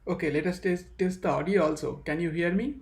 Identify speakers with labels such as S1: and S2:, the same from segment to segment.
S1: Okay, let us test the audio also. Can you hear me?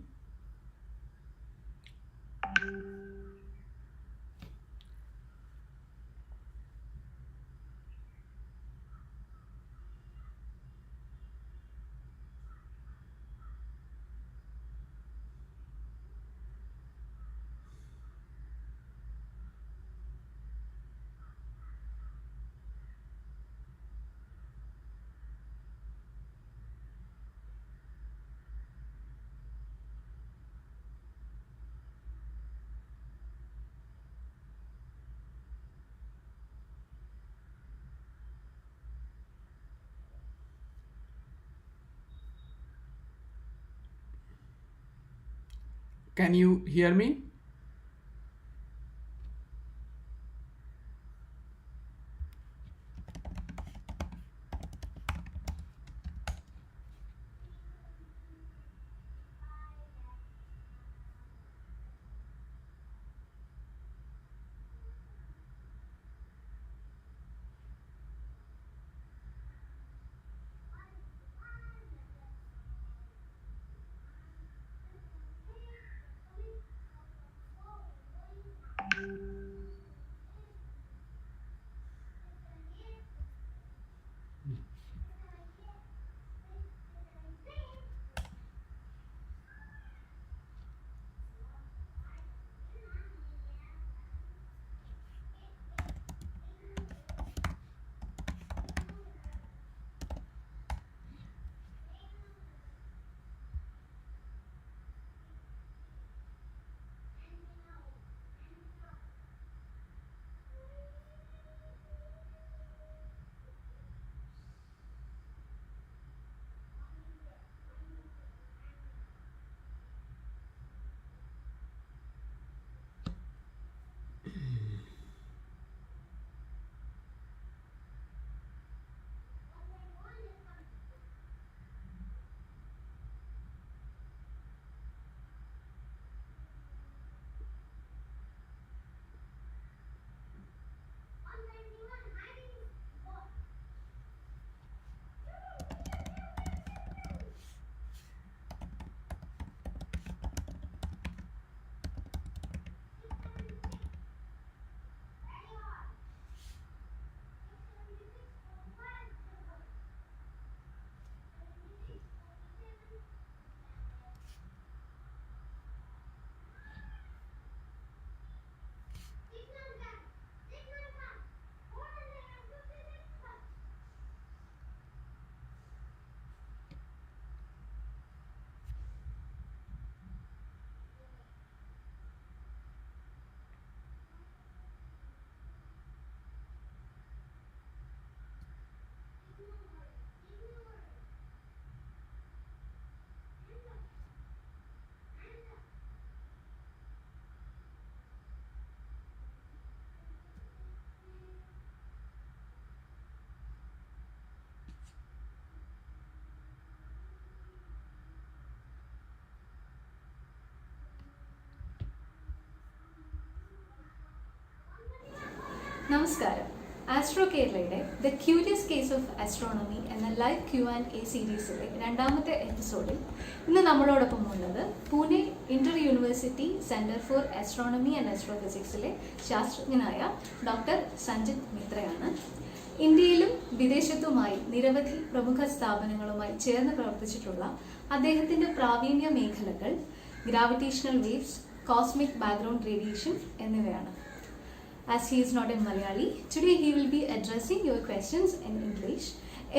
S1: Can you hear me?
S2: നമസ്കാരം. Astro കേരളയുടെ the curious case of astronomy എന്ന live Q&A സീരീസിലെ രണ്ടാമത്തെ എപ്പിസോഡിൽ ഇന്ന് നമ്മളോടൊപ്പം ഉള്ളത് Pune inter university centre for astronomy and ആസ്ട്രോഫിസിക്സിലെ ശാസ്ത്രജ്ഞനായ ഡോക്ടർ സഞ്ജിത് മിത്രയാണ്. ഇന്ത്യയിലും വിദേശത്തുമായി നിരവധി പ്രമുഖ സ്ഥാപനങ്ങളുമായി ചേർന്ന് പ്രവർത്തിച്ചിട്ടുള്ള അദ്ദേഹത്തിന്റെ പ്രാവീണ്യ മേഖലകൾ gravitational waves, cosmic background radiation എന്നിവയാണ്. As he is not a Malayali, today he will be addressing your questions in English.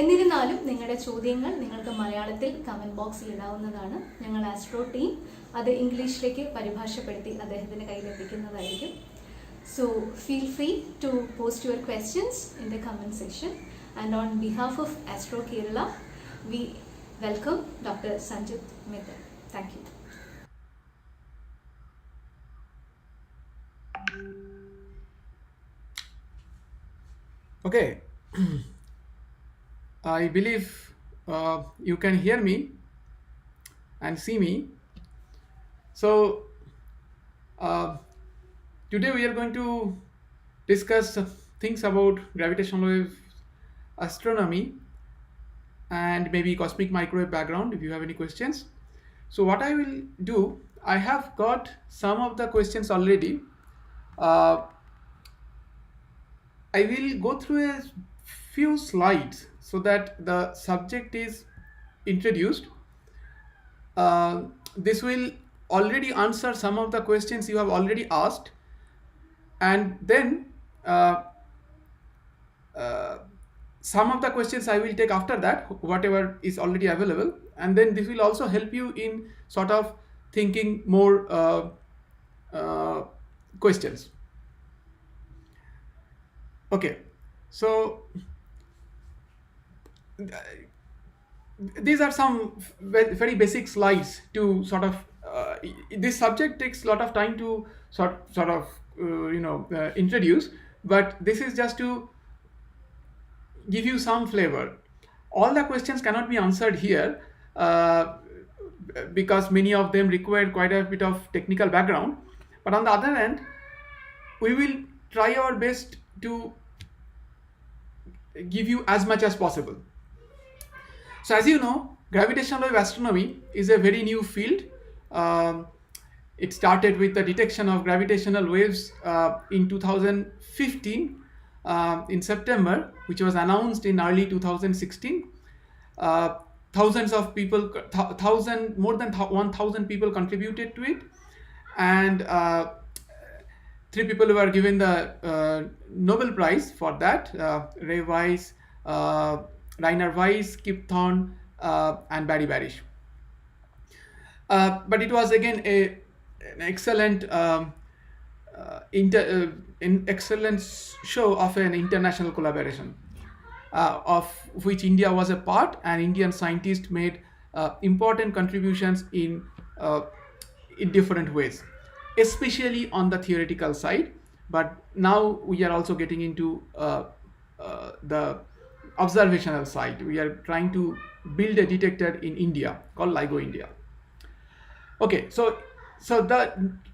S2: എന്നിരുന്നാലും നിങ്ങളുടെ ചോദ്യങ്ങൾ നിങ്ങൾക്ക് മലയാളത്തിൽ കമൻറ്റ് ബോക്സിൽ ഇടാവുന്നതാണ്. ഞങ്ങൾ ആസ്ട്രോ ടീം അത് ഇംഗ്ലീഷിലേക്ക് പരിഭാഷപ്പെടുത്തി അദ്ദേഹത്തിൻ്റെ കയ്യിലെത്തിക്കുന്നതായിരിക്കും. So feel free to post your questions in the comment section. And on behalf of Astro Kerala, we welcome Dr. Sanjit Mitra. Thank you.
S1: Okay. I believe you can hear me and see me. So today we are going to discuss things about gravitational wave astronomy. and maybe cosmic microwave background if you have any questions. So what I will do, I have got some of the questions already. Uh, I will go through a few slides so that the subject is introduced. This will already answer some of the questions you have already asked, and then uh, uh, some of the questions I will take after that, whatever is already available, and then this will also help you in sort of thinking more uh, questions. Okay, so these are some very basic slides to sort of this subject takes a lot of time to sort of introduce, but this is just to give you some flavor. All the questions cannot be answered here because many of them require quite a bit of technical background, but on the other hand, we will try our best to give you as much as possible. So as you know, gravitational wave astronomy is a very new field. Um, it started with the detection of gravitational waves in 2015 in September, which was announced in early 2016. Thousands of people, more than 1,000 people contributed to it, and three people were given the Nobel Prize for that: Ray Weiss, Rainer Weiss, Kip Thorne, and Barry Barish. But it was again an excellent an excellent show of an international collaboration, of which India was a part, and Indian scientists made important contributions in different ways, especially on the theoretical side. But now we are also getting into the observational side. We are trying to build a detector in India called LIGO India. Okay, so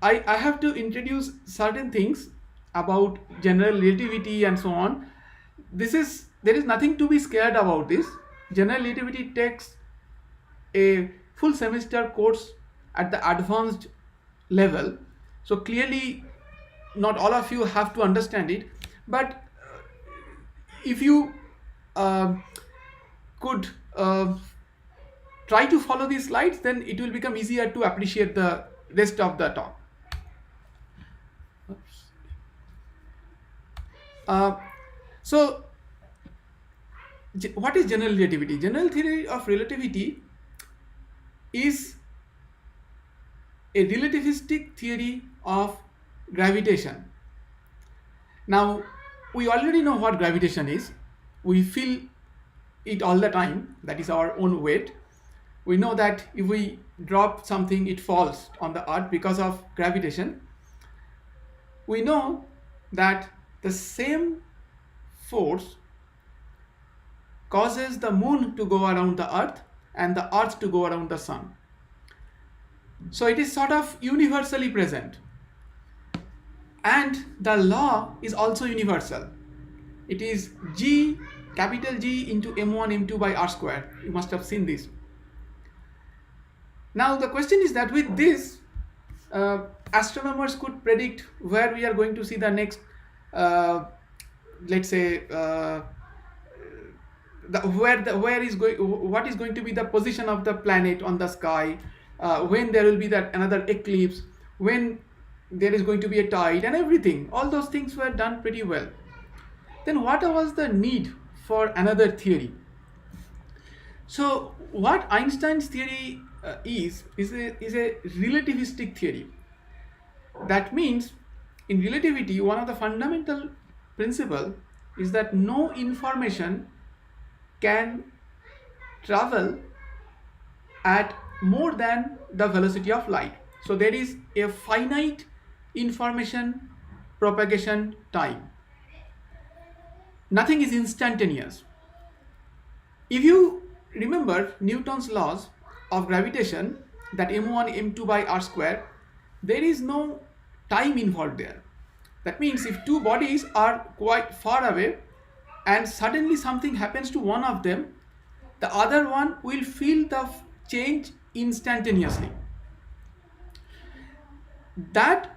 S1: I have to introduce certain things about general relativity and so on. There is nothing to be scared about this. General relativity takes a full semester course at the advanced level, so clearly not all of you have to understand it, but if you could try to follow these slides, then it will become easier to appreciate the rest of the talk. So what is general relativity? General theory of relativity is a relativistic theory of gravitation. Now, we already know what gravitation is. We feel it all the time, that is our own weight. We know that if we drop something, it falls on the earth because of gravitation. We know that the same force causes the moon to go around the earth and the earth to go around the sun. So it is sort of universally present. And the law is also universal. It is G, capital G into M1 M2 by R square. You must have seen this. Now the question is that with this, astronomers could predict where we are going to see the next, let's say, what is going to be the position of the planet on the sky, when there will be another eclipse, when there is going to be a tide, and everything. All those things were done pretty well. Then what was the need for another theory? So what Einstein's theory is a relativistic theory. That means in relativity, one of the fundamental principles is that no information can travel at more than the velocity of light. So there is a finite information propagation time. Nothing is instantaneous. If you remember Newton's laws of gravitation, that m1 m2 by r square, there is no time involved there. That means if two bodies are quite far away and suddenly something happens to one of them, the other one will feel the change instantaneously. That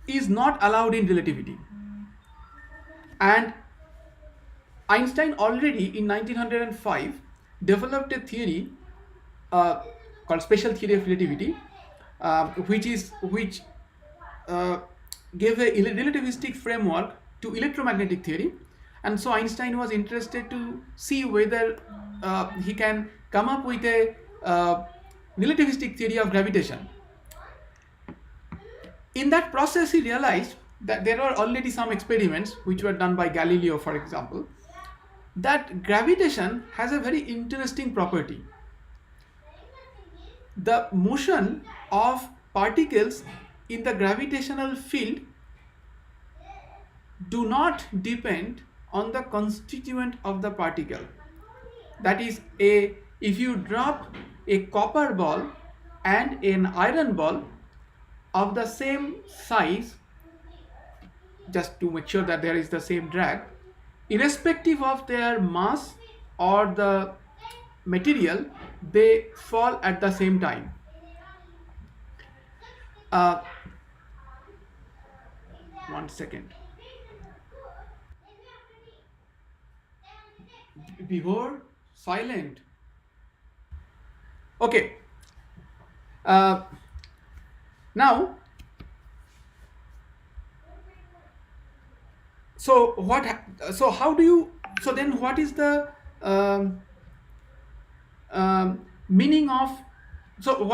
S1: is not allowed in relativity. And Einstein already in 1905 developed a theory uh, called special theory of relativity, which uh, gave a relativistic framework to electromagnetic theory. And so Einstein was interested to see whether he can come up with a relativistic theory of gravitation. In that process, he realized that there were already some experiments which were done by Galileo, for example, that gravitation has a very interesting property. The motion of particles in the gravitational field do not depend on the constituent of the particle. That is, if you drop a copper ball and an iron ball of the same size, just to make sure that there is the same drag, irrespective of their mass or the material, they fall at the same time. One second. Before silent. Okay. Now, so what? So how do you? So then, what is the meaning of? So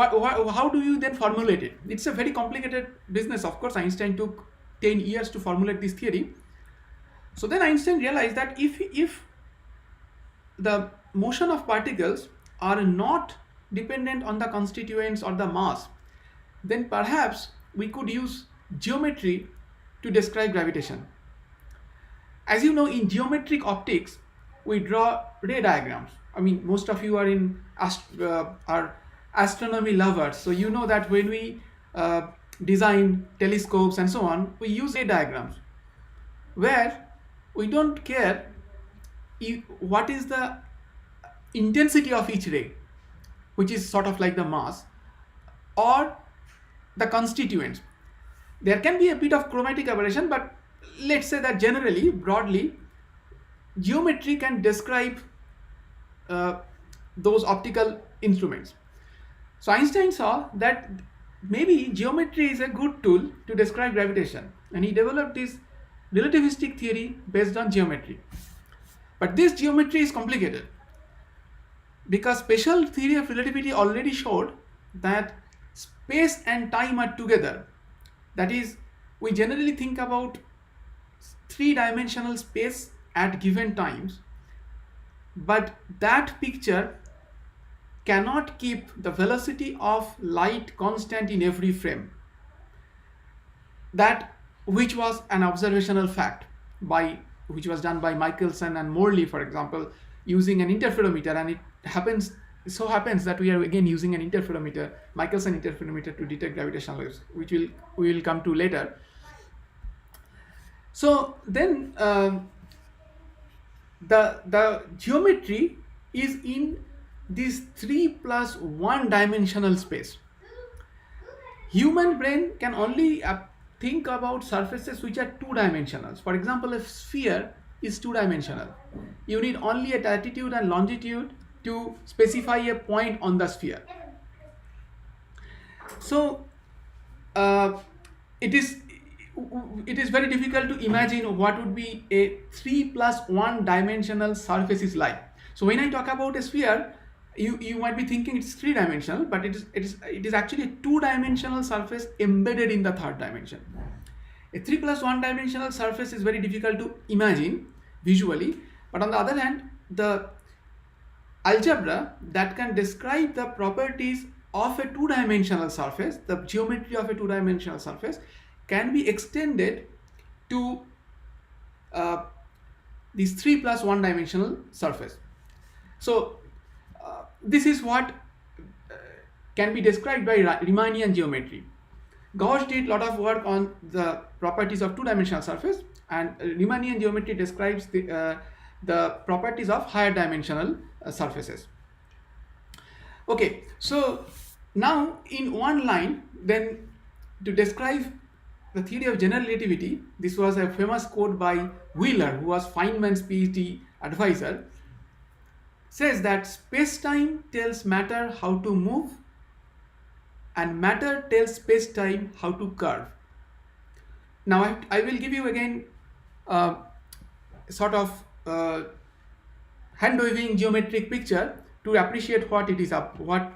S1: how do you then formulate it? It's a very complicated business. Of course, Einstein took 10 years to formulate this theory. So then Einstein realized that if the motion of particles are not dependent on the constituents or the mass, then perhaps we could use geometry to describe gravitation. As you know, in geometric optics, we draw ray diagrams. I mean, most of you are are astronomy lovers, so you know that when we design telescopes and so on, we use ray diagrams, where we don't care what is the intensity of each ray, which is sort of like the mass, or the constituents. There can be a bit of chromatic aberration, but let's say that generally, broadly, geometry can describe those optical instruments. So Einstein saw that maybe geometry is a good tool to describe gravitation, and he developed this relativistic theory based on geometry. But this geometry is complicated because special theory of relativity already showed that space and time are together. That is, we generally think about three-dimensional space at given times, but that picture cannot keep the velocity of light constant in every frame. That which was an observational fact which was done by Michelson and Morley, for example, using an interferometer, and it so happens that we are again using an interferometer, Michelson interferometer, to detect gravitational waves, which we will come to later. So then the geometry is in this 3+1 dimensional space. Human brain can only think about surfaces which are two-dimensional. For example, a sphere is two-dimensional. You need only a latitude and longitude to specify a point on the sphere. So it is very difficult to imagine what would be a 3+1 dimensional surface is like. So when I talk about a sphere, you might be thinking it's three-dimensional, but it is actually a two-dimensional surface embedded in the third dimension. A 3+1 dimensional surface is very difficult to imagine visually, but on the other hand, the algebra that can describe the properties of a two-dimensional surface, the geometry of a two-dimensional surface, can be extended to this 3+1 dimensional surface. So this is what can be described by Riemannian geometry. Gauss did a lot of work on the properties of two-dimensional surface, and Riemannian geometry describes the properties of higher dimensional surfaces. Okay, so now in one line, then to describe the theory of general relativity, this was a famous quote by Wheeler, who was Feynman's PhD advisor, says that space-time tells matter how to move and matter tells space-time how to curve. Now I will give you again sort of hand-waving geometric picture to appreciate what it is what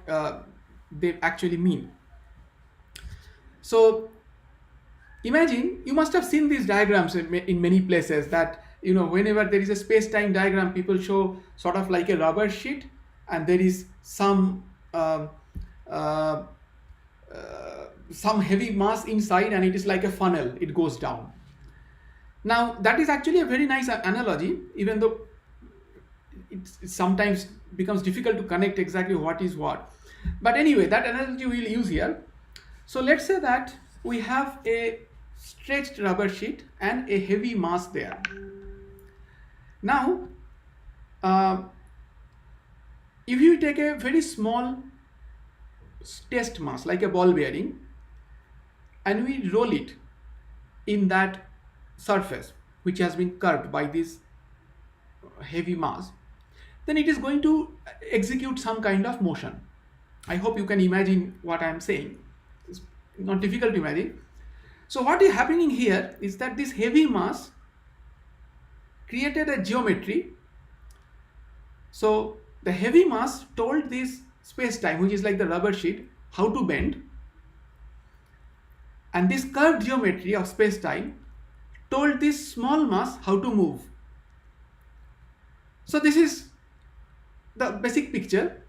S1: they actually mean. So imagine, you must have seen these diagrams in many places, that whenever there is a space-time diagram, people show sort of like a rubber sheet, and there is some heavy mass inside, and it is like a funnel, it goes down. Now that is actually a very nice analogy, even though it sometimes becomes difficult to connect exactly what is what. But anyway, that analogy we'll use here. So let's say that we have a stretched rubber sheet and a heavy mass there. Now, if you take a very small test mass like a ball bearing and we roll it in that surface which has been curved by this heavy mass, then it is going to execute some kind of motion. I hope you can imagine what I am saying. It's not difficult to imagine. So what is happening here is that this heavy mass created a geometry. So the heavy mass told this space-time, which is like the rubber sheet, how to bend, and this curved geometry of space-time told this small mass how to move. So this is the basic picture,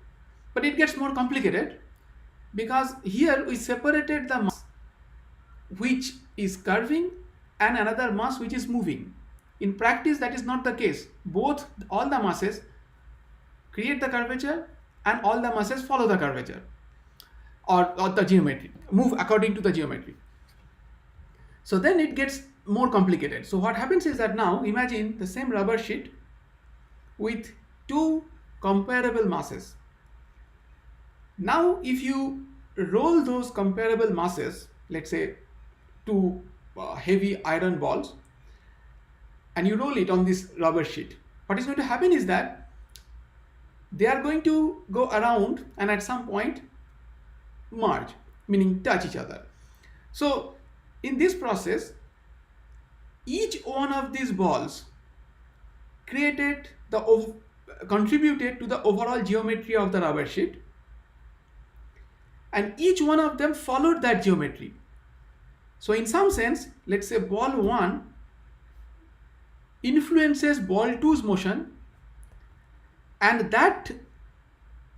S1: but it gets more complicated because here we separated the mass which is curving and another mass which is moving. In practice, that is not the case. All the masses create the curvature and all the masses follow the curvature or the geometry, move according to the geometry. So then it gets more complicated. So what happens is that now imagine the same rubber sheet with two comparable masses. Now if you roll those comparable masses, let's say two heavy iron balls, and you roll it on this rubber sheet, what is going to happen is that they are going to go around and at some point merge, meaning touch each other. So in this process, each one of these balls contributed to the overall geometry of the rubber sheet, and each one of them followed that geometry. So in some sense, let's say ball 1 influences ball 2's motion, and that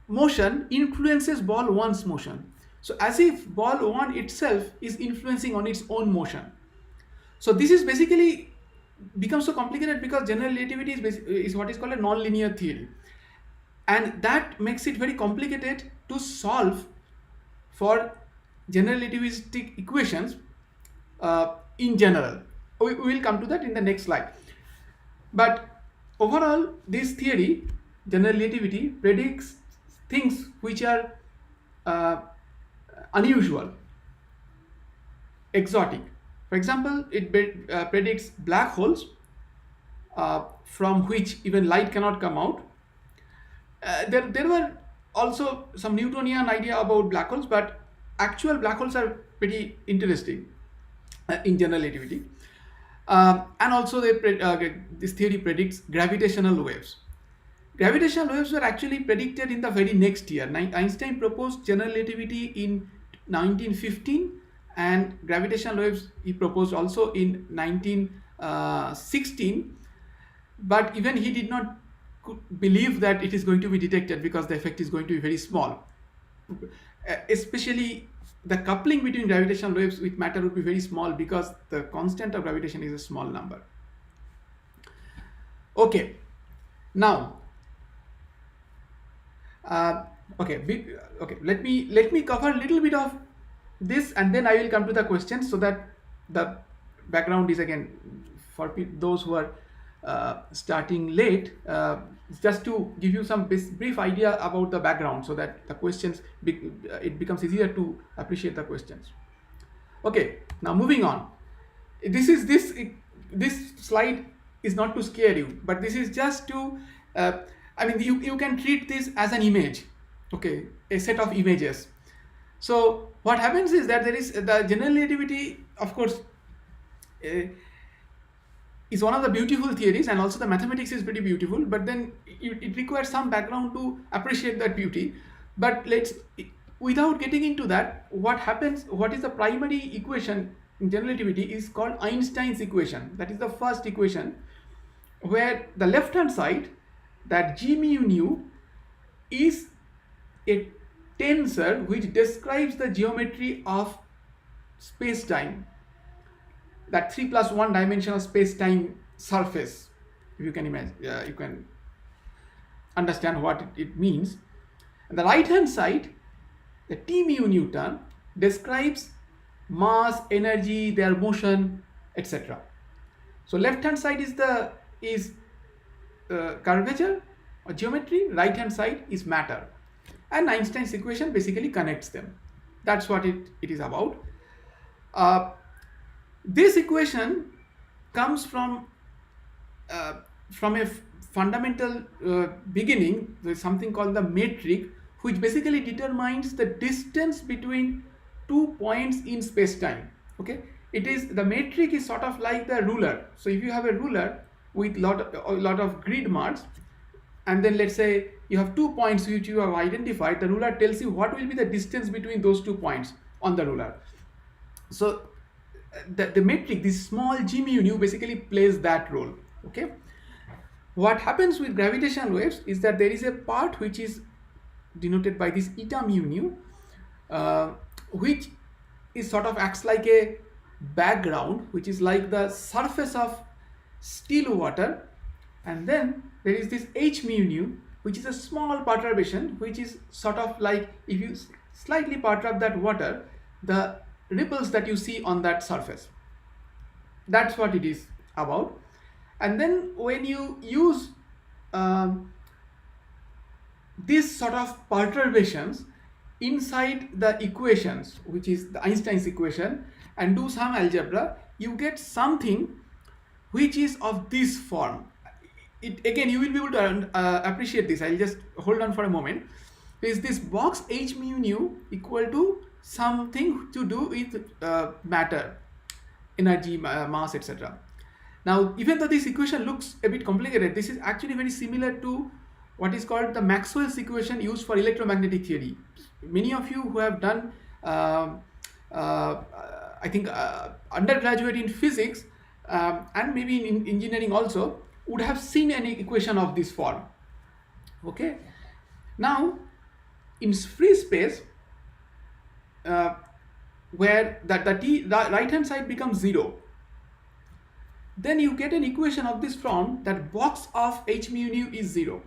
S1: motion influences ball 1's motion. So as if ball 1 itself is influencing on its own motion. So this is basically becomes so complicated because general relativity is what is called a non-linear theory, and that makes it very complicated to solve for general relativistic equations in general. We will come to that in the next slide. But overall, this theory, general relativity, predicts things which are unusual, exotic. For example, it predicts black holes from which even light cannot come out. There were also some Newtonian idea about black holes, but actual black holes are pretty interesting in general relativity. And also this theory predicts gravitational waves. Gravitational waves were actually predicted in the very next year. Einstein proposed general relativity in 1915, and gravitational waves he proposed also in 1916, but even he did not believe that it is going to be detected because the effect is going to be very small. Especially the coupling between gravitational waves with matter would be very small because the constant of gravitation is a small number. Okay, now let me cover a little bit of this, and then I will come to the questions so that the background is again for those who are starting late, just to give you some brief idea about the background, so that the questions it becomes easier to appreciate the questions. Okay, now moving on. This slide is not to scare you, but this is just to I mean, you can treat this as an image, okay, a set of images. So what happens is that there is the general relativity, of course, is one of the beautiful theories, and also the mathematics is pretty beautiful, but then it requires some background to appreciate that beauty. But without getting into that, what is the primary equation in general relativity is called Einstein's equation. That is the first equation, where the left hand side, that g mu nu, is a tensor which describes the geometry of space-time, that 3 plus 1 dimensional space-time surface. If you can imagine, you can understand what it means. And the right hand side, the T mu Newton, describes mass, energy, their motion, etc. So left hand side is curvature or geometry, right hand side is matter, and Einstein's equation basically connects them. That's what it is about. This equation comes from a fundamental beginning. There is something called the metric, which basically determines the distance between 2 points in space-time. Okay, the metric is sort of like the ruler. So if you have a ruler with a lot of grid marks, and then let's say you have 2 points which you have identified, the ruler tells you what will be the distance between those 2 points on the ruler. So the metric, this small g mu nu, basically plays that role. Okay, what happens with gravitational waves is that there is a part which is denoted by this eta mu nu, which is sort of acts like a background, which is like the surface of still water, and then there is this h mu nu, which is a small perturbation, which is sort of like, if you slightly perturb that water, the ripples that you see on that surface. That's what it is about. And then when you use these sort of perturbations inside the equations, which is the Einstein's equation, and do some algebra, you get something which is of this form. Again, you will be able to appreciate this. I'll just hold on for a moment. Is this box h mu nu equal to something to do with matter, energy, mass, etc. Now, even though this equation looks a bit complicated, this is actually very similar to what is called the Maxwell's equation used for electromagnetic theory. Many of you who have done, I think, undergraduate in physics and maybe in engineering also, would have seen an equation of this form. Okay. Now, in free space, where the right hand side becomes 0, then you get an equation of this form, that box of h mu nu is 0.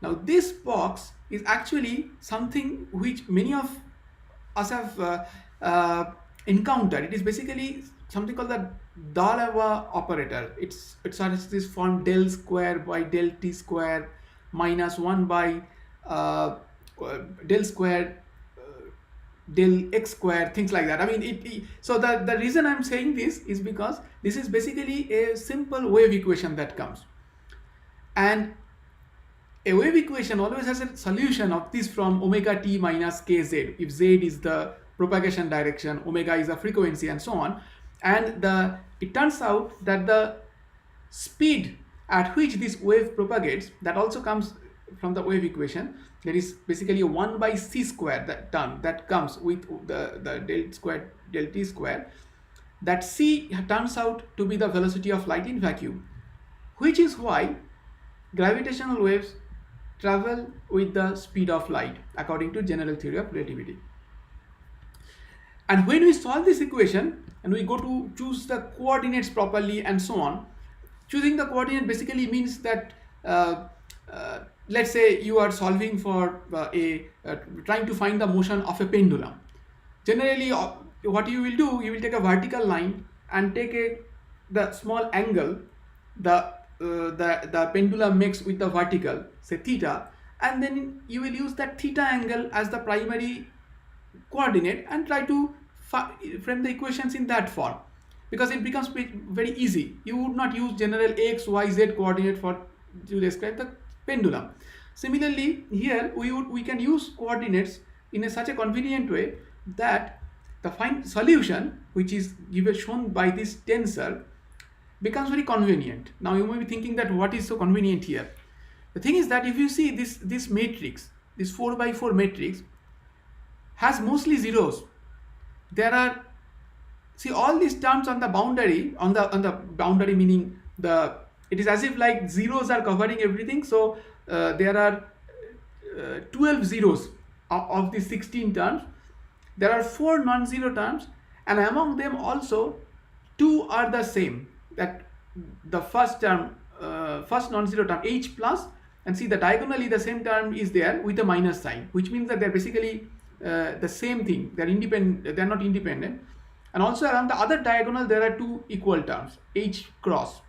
S1: Now this box is actually something which many of us have encountered. It is basically something called the Dalava operator. It's this form del square by del t square minus 1 by del square del x square, things like that. I mean, so the reason I'm saying this is because this is basically a simple wave equation that comes, and a wave equation always has a solution of this from omega t minus kz, if z is the propagation direction, omega is the frequency, and so on. And it turns out that the speed at which this wave propagates, that also comes from the wave equation. There is basically a 1 by c square that comes with the del square del t square. That c turns out to be the velocity of light in vacuum, which is why gravitational waves travel with the speed of light according to general theory of relativity. And when we solve this equation and we go to choose the coordinates properly and so on, choosing the coordinate basically means that let's say you are solving for trying to find the motion of a pendulum. Generally, what you will do, you will take a vertical line and take the small angle, the the pendulum makes with the vertical, say theta, and then you will use that theta angle as the primary coordinate and try to frame the equations in that form, because it becomes very easy. You would not use general x, y, z coordinate for to describe the pendulum. Similarly, here we can use coordinates in such a convenient way that the final solution, which is shown by this tensor, becomes very convenient. Now you may be thinking that what is so convenient here? The thing is that if you see this matrix, this 4 by 4 matrix has mostly zeros. There are, see, all these terms on the boundary, on the boundary meaning it is as if like zeros are covering everything. So there are 12 zeros of the 16 terms. There are 4 non-zero terms, and among them also 2 are the same. That the first term, first non-zero term h plus, and see the diagonally the same term is there with a minus sign, which means that they're basically the same thing. They're independent. They're not independent. And also around the other diagonal there are 2 equal terms, h cross.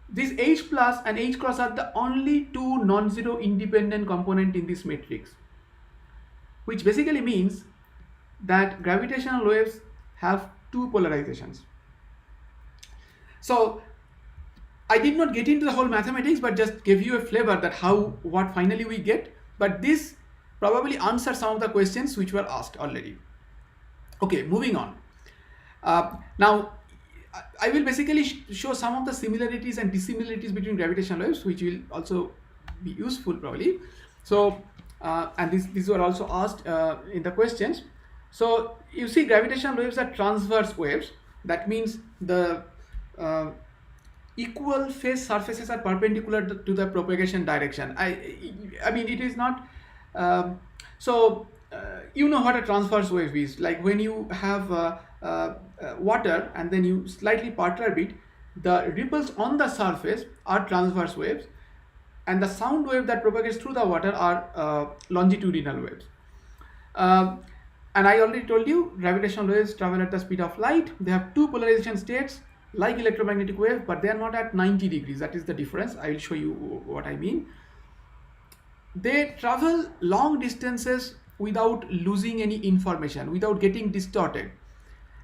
S1: This h plus and h cross are the only 2 non-zero independent component in this matrix, which basically means that gravitational waves have 2 polarizations. So I did not get into the whole mathematics, but just gave you a flavor that what finally we get. But this probably answers some of the questions which were asked already. Okay, moving on. Now I will basically show some of the similarities and dissimilarities between gravitational waves, which will also be useful probably. So and these were also asked in the questions. So you see, gravitational waves are transverse waves. That means the equal phase surfaces are perpendicular to the propagation direction. I mean, it is not you know what a transverse wave is. Like when you have water and then you slightly perturb it, the ripples on the surface are transverse waves, and the sound wave that propagates through the water are longitudinal waves. And I already told you, gravitational waves travel at the speed of light. They have 2 polarization states like electromagnetic wave, but they are not at 90 degrees. That is the difference. I will show you what I mean. They travel long distances without losing any information, without getting distorted,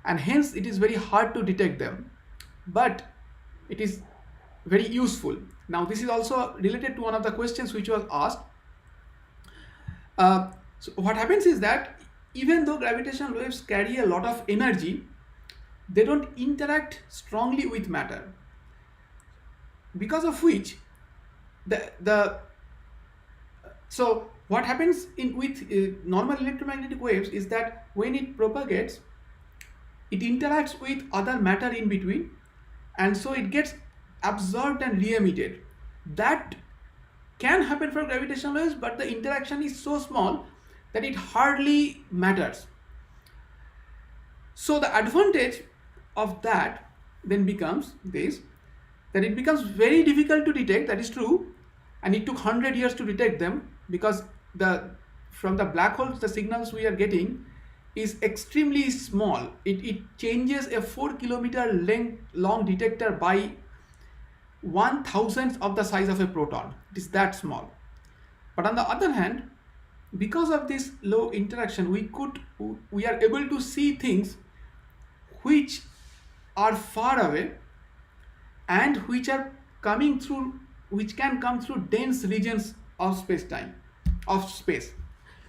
S1: and hence it is very hard to detect them, but it is very useful. Now this is also related to one of the questions which was asked. So what happens is that even though gravitational waves carry a lot of energy, they don't interact strongly with matter, because of which so what happens with normal electromagnetic waves is that when it propagates, it interacts with other matter in between, and so it gets absorbed and re-emitted. That can happen for gravitational waves, but the interaction is so small that it hardly matters. So the advantage of that then becomes this, that it becomes very difficult to detect. That is true, and it took 100 years to detect them, because from the black holes the signals we are getting is extremely small. It changes a 4 kilometer long detector by 1,000th of the size of a proton. It is that small. But on the other hand, because of this low interaction, we are able to see things which are far away and which can come through dense regions of space.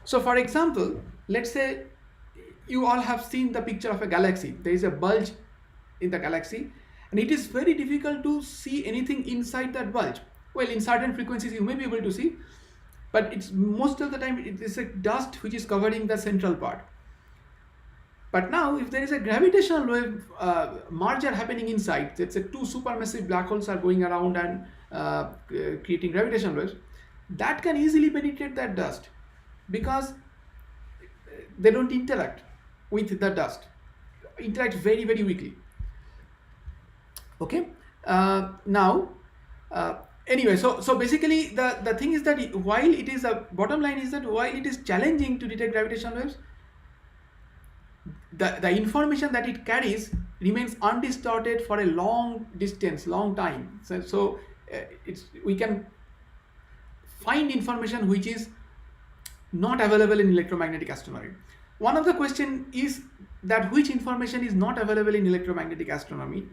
S1: So for example, let's say you all have seen the picture of a galaxy. There is a bulge in the galaxy, and it is very difficult to see anything inside that bulge. Well, in certain frequencies you may be able to see, but it's most of the time it is a dust which is covering the central part. But now if there is a gravitational wave merger happening inside, let's say 2 supermassive black holes are going around and creating gravitational waves, that can easily penetrate that dust, because they don't interact with the dust, interact very, very weakly. Okay, anyway, so basically the thing is that while it is bottom line is that while it is challenging to detect gravitational waves, the information that it carries remains undistorted for a long distance, long time. We can find information which is not available in electromagnetic astronomy. One of the question is that which information is not available in electromagnetic astronomy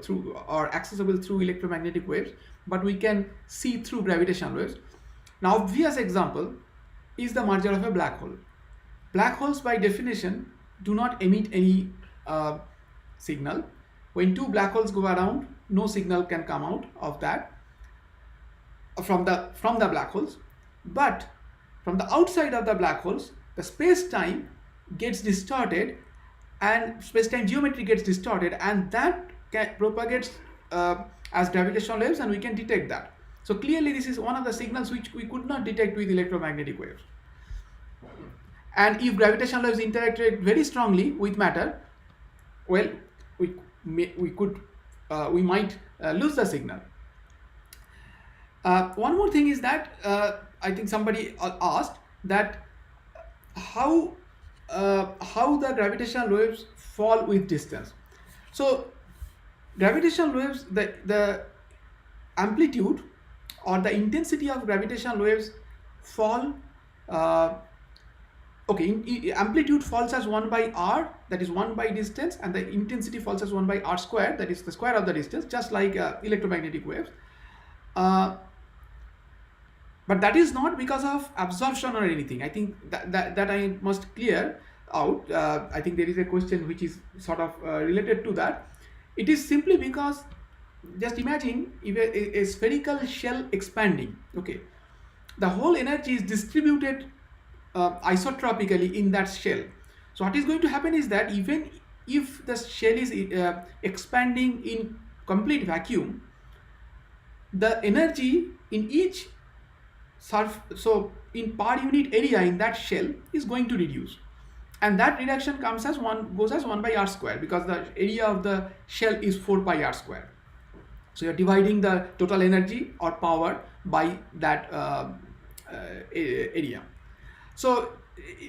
S1: through or accessible through electromagnetic waves, but we can see through gravitational waves. Now, obvious example is the merger of a black hole. Black holes, by definition, do not emit any signal. When two black holes go around, no signal can come out of that from the black holes. But from the outside of the black holes, the space-time gets distorted, and space-time geometry gets distorted, and that propagates as gravitational waves, and we can detect that. So clearly, this is one of the signals which we could not detect with electromagnetic waves. And if gravitational waves interacted very strongly with matter, well, we might lose the signal. One more thing is that I think somebody asked that how the gravitational waves fall with distance. So gravitational waves, the amplitude or the intensity of gravitational waves fall. Amplitude falls as 1 by r, that is 1 by distance, and the intensity falls as 1 by r square, that is the square of the distance, just like electromagnetic waves. But that is not because of absorption or anything. I think that I must clear out. I think there is a question which is sort of related to that. It is simply because, just imagine if a spherical shell expanding, okay, the whole energy is distributed isotropically in that shell. So what is going to happen is that even if the shell is expanding in complete vacuum, the energy in each so in per unit area in that shell is going to reduce, and that reduction goes as 1 by r square, because the area of the shell is 4 pi r square. So you're dividing the total energy or power by that area. So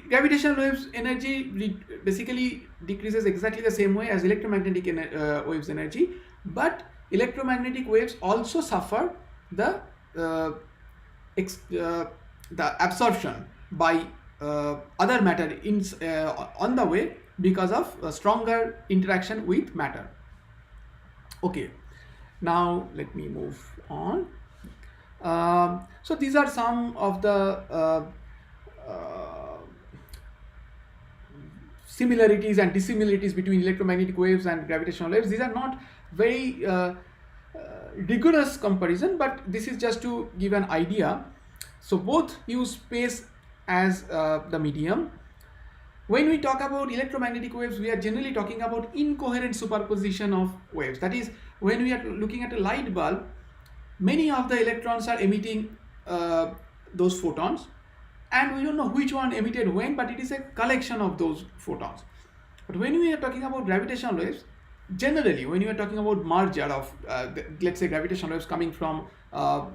S1: gravitational waves energy basically decreases exactly the same way as electromagnetic waves energy, but electromagnetic waves also suffer the absorption by other matter on the way because of stronger interaction with matter. Okay, now let me move on. So these are some of the similarities and dissimilarities between electromagnetic waves and gravitational waves. These are not very rigorous comparison, but this is just to give an idea. So both use space as the medium. When we talk about electromagnetic waves, we are generally talking about incoherent superposition of waves. That is, when we are looking at a light bulb, many of the electrons are emitting those photons, and we don't know which one emitted when, but it is a collection of those photons. But when we are talking about gravitational waves, generally when you are talking about merger of let's say gravitational waves coming from a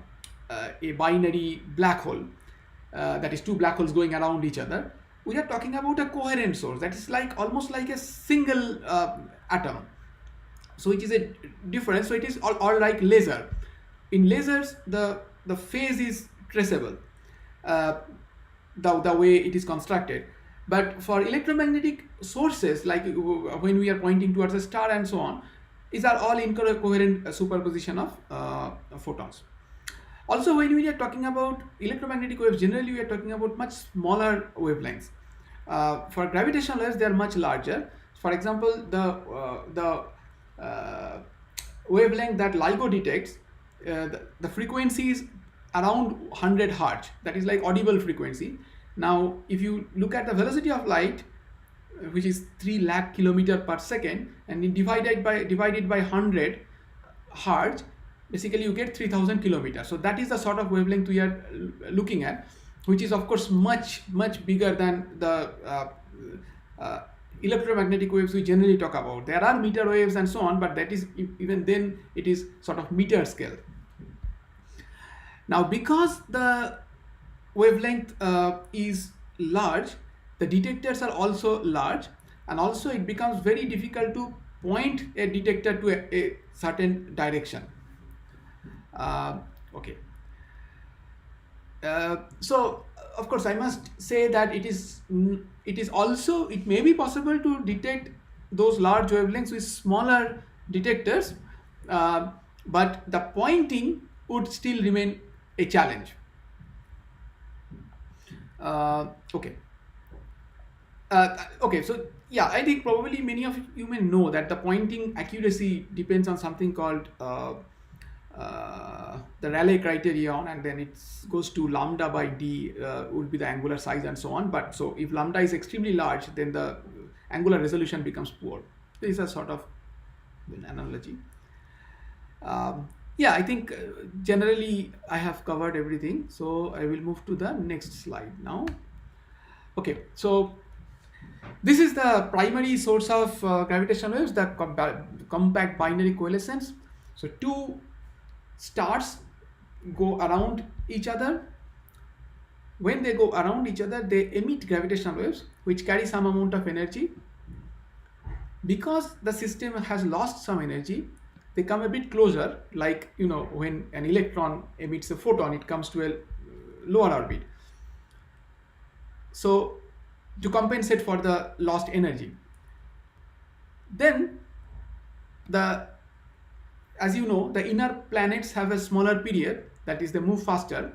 S1: binary black hole, that is two black holes going around each other, we are talking about a coherent source that is like almost like a single atom. So it is a difference. So it is all like laser. In lasers, the phase is traceable, the way it is constructed. But for electromagnetic sources, like when we are pointing towards a star and so on, these are all incoherent superposition of photons. Also, when we are talking about electromagnetic waves, generally we are talking about much smaller wavelengths. For gravitational waves, they are much larger. For example, the wavelength that LIGO detects, the frequency is around 100 hertz. That is like audible frequency. Now, if you look at the velocity of light, which is 3 lakh kilometer per second, and divided by 100 hertz, basically you get 3000 kilometers. So that is the sort of wavelength we are looking at, which is of course much bigger than the electromagnetic waves we generally talk about. There are meter waves and so on, but that is, even then, it is sort of meter scale. Now, because the wavelength is large, the detectors are also large, and also it becomes very difficult to point a detector to a certain direction. Uh, okay. So of course I must say that it may be possible to detect those large wavelengths with smaller detectors, uh, but the pointing would still remain a challenge. Okay. Okay, so yeah, I think probably many of you may know that the pointing accuracy depends on something called the Rayleigh criterion, and then it goes to lambda by d would be the angular size and so on. But so if lambda is extremely large, then the angular resolution becomes poor. This is a sort of an analogy. Yeah, I think generally I have covered everything, so I will move to the next slide now. Okay, so this is the primary source of gravitational waves, the compact binary coalescence. So two stars go around each other. When they go around each other, they emit gravitational waves which carry some amount of energy. Because the system has lost some energy, they come a bit closer, like when an electron emits a photon, it comes to a lower orbit. So to compensate for the lost energy. Then as you know, the inner planets have a smaller period, that is they move faster.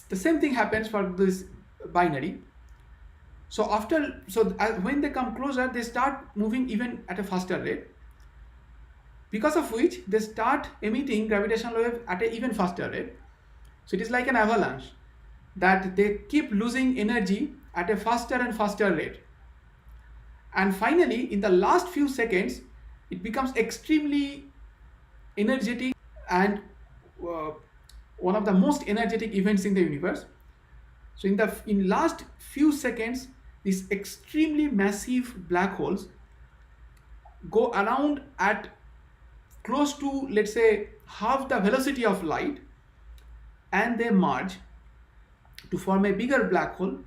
S1: The same thing happens for this binary. So when they come closer, they start moving even at a faster rate, because of which they start emitting gravitational wave at an even faster rate. So it is like an avalanche, that they keep losing energy at a faster and faster rate. And finally, in the last few seconds, it becomes extremely energetic, and one of the most energetic events in the universe. So in last few seconds, these extremely massive black holes go around at close to, let's say, half the velocity of light, and they merge to form a bigger black hole,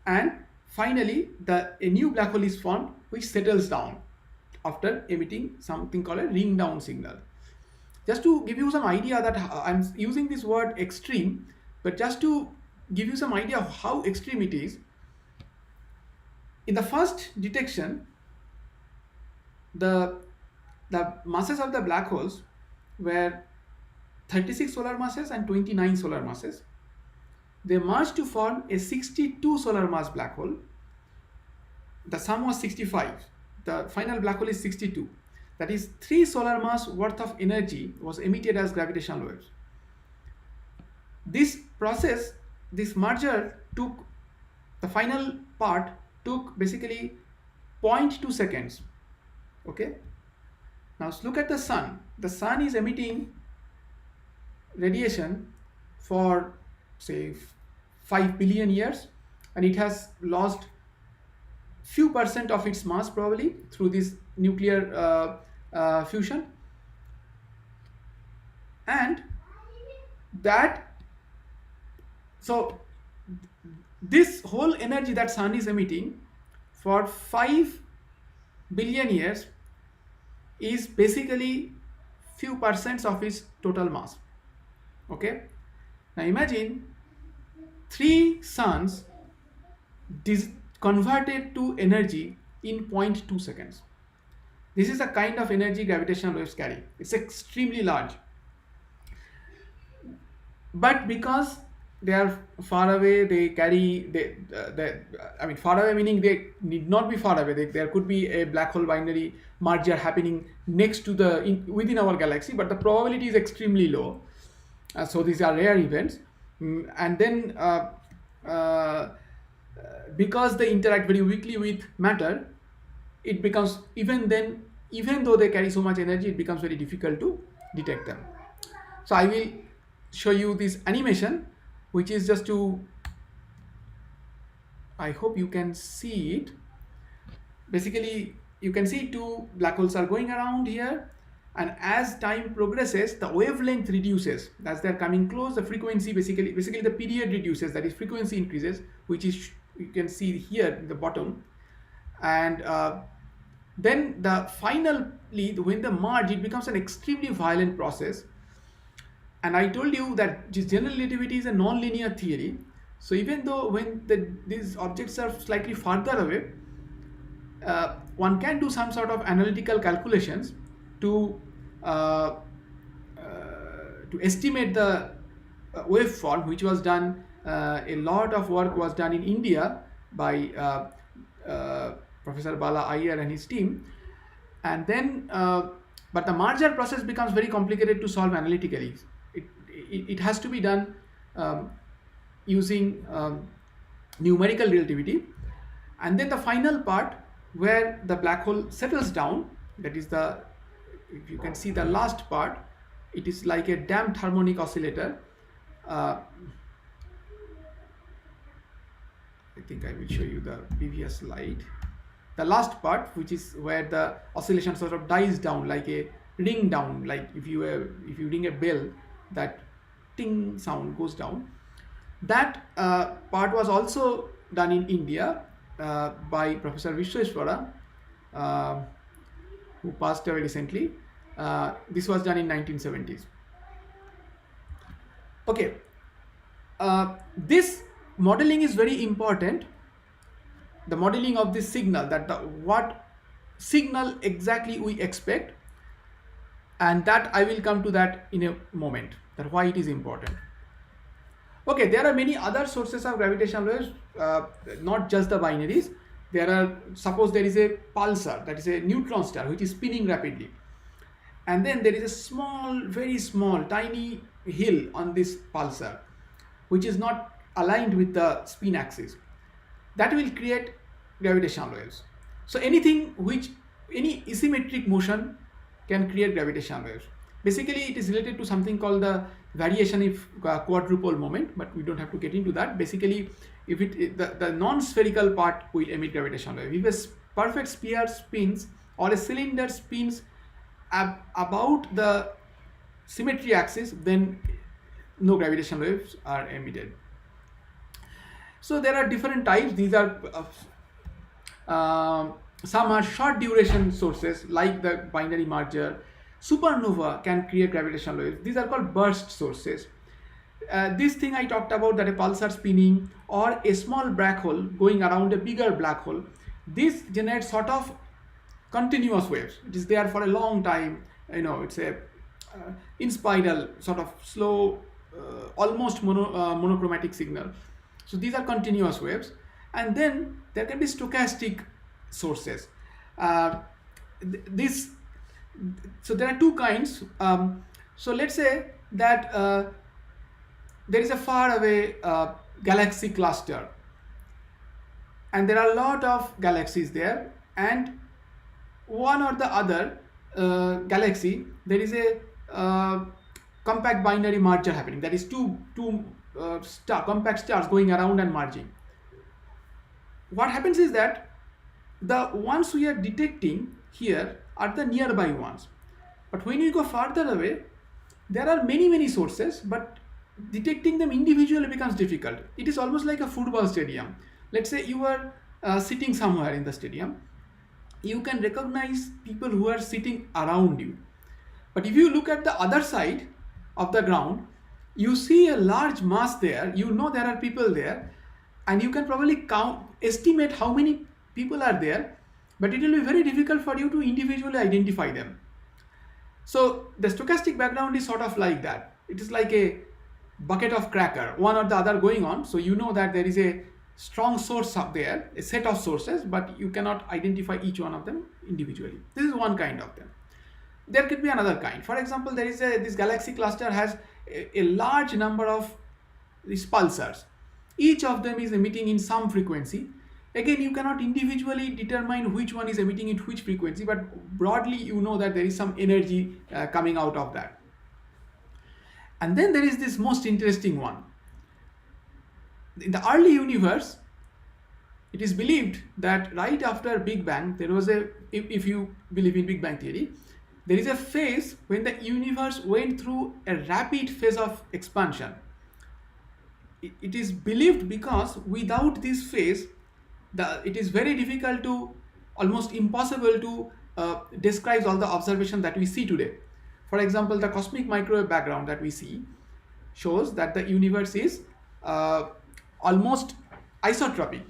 S1: and finally a new black hole is formed, which settles down after emitting something called a ring down signal. Just to give you some idea that I'm using this word extreme, but just to give you some idea of how extreme it is, in the first detection, the masses of the black holes were 36 solar masses and 29 solar masses. They merged to form a 62 solar mass black hole. The sum was 65. The final black hole is 62. That is 3 solar mass worth of energy was emitted as gravitational waves. This process, this merger the final part took basically 0.2 seconds. Okay. Now look at the sun. The sun is emitting radiation for say 5 billion years, and it has lost few percent of its mass probably through this nuclear fusion, and so this whole energy that sun is emitting for 5 billion years is basically few percents of its total mass. Okay, now imagine 3 suns converted to energy in 0.2 seconds. This is the kind of energy gravitational waves carry. It's extremely large. But because they are far away, they carry, far away meaning they need not be far away. There could be a black hole binary merger happening next to within our galaxy, but the probability is extremely low. So these are rare events. And then because they interact very weakly with matter, it becomes, even though they carry so much energy, it becomes very difficult to detect them. So I will show you this animation, which is just to, I hope you can see it. Basically, you can see 2 black holes are going around here, and as time progresses, the wavelength reduces. As they're coming close, the frequency, basically the period reduces, that is frequency increases, which is, you can see here in the bottom. And Then finally, when they merge, it becomes an extremely violent process. And I told you that general relativity is a non-linear theory. So even though when these objects are slightly farther away, one can do some sort of analytical calculations to uh, to estimate the waveform, which was done. A lot of work was done in India by Professor Bala Iyer and his team, and then but the merger process becomes very complicated to solve analytically. It has to be done um, using numerical relativity, and then the final part where the black hole settles down, that is the, if you can see the last part, it is like a damped harmonic oscillator. uh, I think I will show you the previous slide. The last part, which is where the oscillation sort of dies down like a ring down, like if you ring a bell, that ting sound goes down. That part was also done in India by Professor Vishweshwara, uh, who passed away recently. This was done in 1970s. Okay, this modeling is very important. The modeling of this signal, that what signal exactly we expect, and that I will come to that in a moment, that why it is important. Okay, there are many other sources of gravitational waves, not just the binaries. There are, suppose there is a pulsar, that is a neutron star which is spinning rapidly, and then there is a small, very small, tiny hill on this pulsar which is not aligned with the spin axis. That will create gravitational waves. So anything which, any asymmetric motion can create gravitational waves. Basically, it is related to something called the variation if quadrupole moment, but we don't have to get into that. Basically, if the non-spherical part will emit gravitational wave. If a perfect sphere spins or a cylinder spins about the symmetry axis, then no gravitational waves are emitted. So there are different types. These are some are short duration sources like the binary merger. Supernova can create gravitational waves. These are called burst sources. This thing I talked about, that a pulsar spinning or a small black hole going around a bigger black hole, this generates sort of continuous waves. It is there for a long time. It's a in spiral, sort of slow, almost monochromatic signal. So these are continuous waves. And then there can be stochastic sources. So there are two kinds. So let's say that there is a far away galaxy cluster, and there are a lot of galaxies there, and one or the other galaxy, there is a compact binary merger happening. That is two compact stars going around and merging. What happens is that the ones we are detecting here are the nearby ones, but when you go farther away, there are many sources, but detecting them individually becomes difficult. It is almost like a football stadium. Let's say you are sitting somewhere in the stadium, you can recognize people who are sitting around you, but if you look at the other side of the ground, you see a large mass there, there are people there, and you can probably estimate how many people are there, but it will be very difficult for you to individually identify them. So the stochastic background is sort of like that. It is like a bucket of cracker, one or the other going on. So you know that there is a strong source up there, a set of sources, but you cannot identify each one of them individually. This is one kind of them. There could be another kind. For example, there is this galaxy cluster has a large number of these pulsars. Each of them is emitting in some frequency. Again, you cannot individually determine which one is emitting at which frequency, but broadly you know that there is some energy coming out of that. And then there is this most interesting one. In the early universe, it is believed that right after Big Bang, there was if you believe in Big Bang theory, there is a phase when the universe went through a rapid phase of expansion. It is believed because without this phase, it is very difficult to almost impossible to describe all the observation that we see today. For example, the cosmic microwave background that we see shows that the universe is almost isotropic.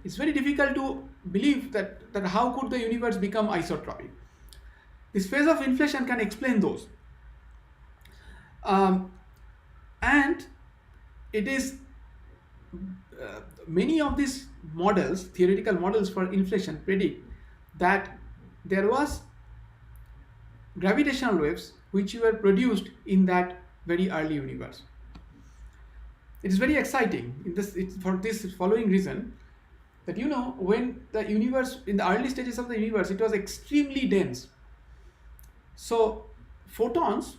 S1: It's very difficult to believe that how could the universe become isotropic. This phase of inflation can explain those. Um, and it is many of these models, theoretical models for inflation, predict that there was gravitational waves which were produced in that very early universe. It is very exciting for this following reason, that when the universe, in the early stages of the universe, it was extremely dense. So photons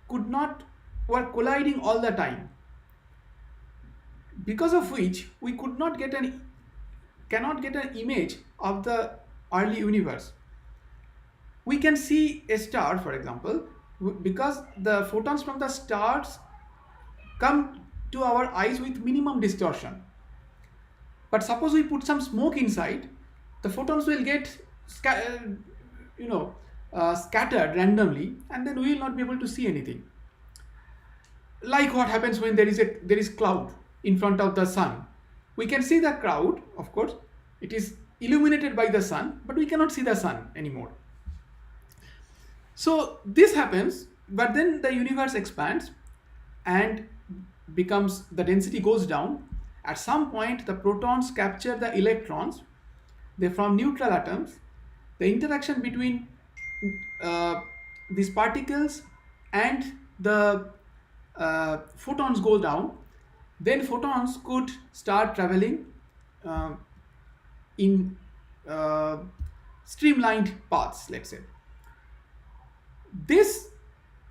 S1: were colliding all the time, because of which we cannot get an image of the early universe. We can see a star, for example, because the photons from the stars come to our eyes with minimum distortion. But suppose we put some smoke inside, the photons will get scattered randomly, and then we will not be able to see anything. Like what happens when there is cloud in front of the sun. We can see the cloud, of course, it is illuminated by the sun, but we cannot see the sun anymore. So this happens, but then the universe expands and the density goes down. At some point, the protons capture the electrons. They form neutral atoms. The interaction between these particles and the photons go down. Then photons could start traveling in streamlined paths, let's say. This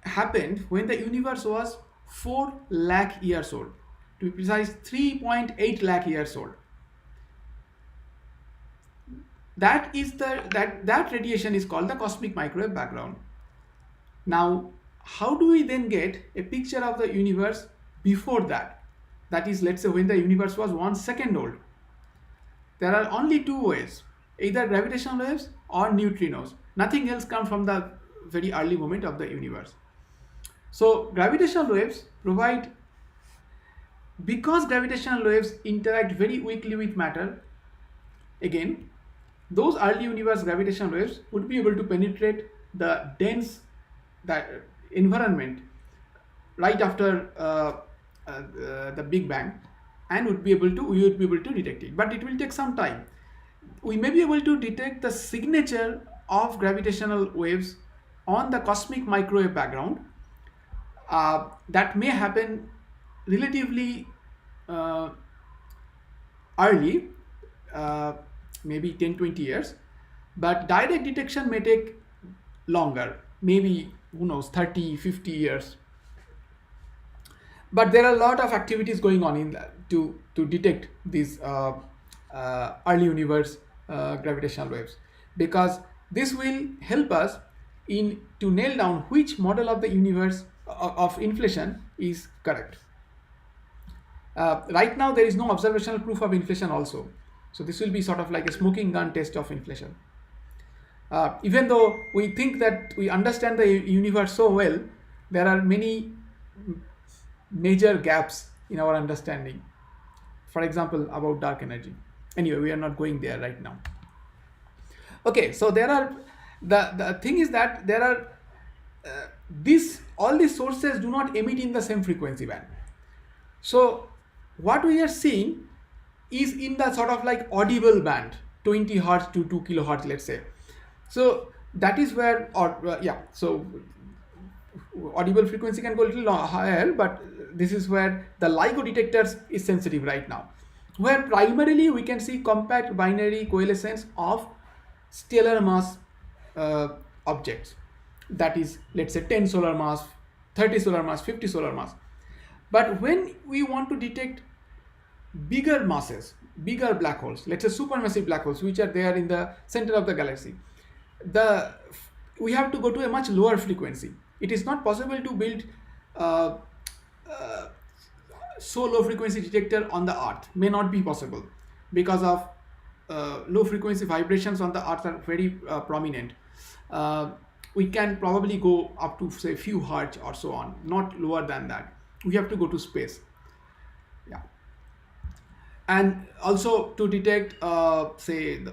S1: happened when the universe was 4 lakh years old. To be precise, 3.8 lakh years old. That radiation is called the cosmic microwave background. Now, how do we then get a picture of the universe before that? That is, let's say when the universe was 1 second old. There are only two ways, either gravitational waves or neutrinos. Nothing else comes from the very early moment of the universe. So gravitational waves provide, because gravitational waves interact very weakly with matter, again, those early universe gravitational waves would be able to penetrate the dense environment right after the Big Bang, and we would be able to detect it. But it will take some time. We may be able to detect the signature of gravitational waves on the cosmic microwave background. That may happen relatively early, maybe 10-20 years, but direct detection may take longer, maybe, who knows, 30-50 years. But there are a lot of activities going on in that to detect these early universe gravitational waves, because this will help us to nail down which model of the universe of inflation is correct. Right now there is no observational proof of inflation also, so this will be sort of like a smoking gun test of inflation. Even though we think that we understand the universe so well, there are many major gaps in our understanding. For example, about dark energy. Anyway, we are not going there right now. Okay, so there are the thing is that there are all these sources do not emit in the same frequency band. So what we are seeing is in the sort of like audible band, 20 hertz to 2 kilohertz, let's say. So that is where, so audible frequency can go a little higher, but this is where the LIGO detectors is sensitive right now, where primarily we can see compact binary coalescence of stellar mass objects. That is, let's say 10 solar mass, 30 solar mass, 50 solar mass. But when we want to detect bigger masses, bigger black holes, let's say supermassive black holes, which are there in the center of the galaxy, we have to go to a much lower frequency. It is not possible to build so low frequency detector on the Earth. May not be possible because of low frequency vibrations on the earth are very prominent. uh, we can probably go up to say few hertz or so on, not lower than that. We have to go to space. Yeah. And also to detect say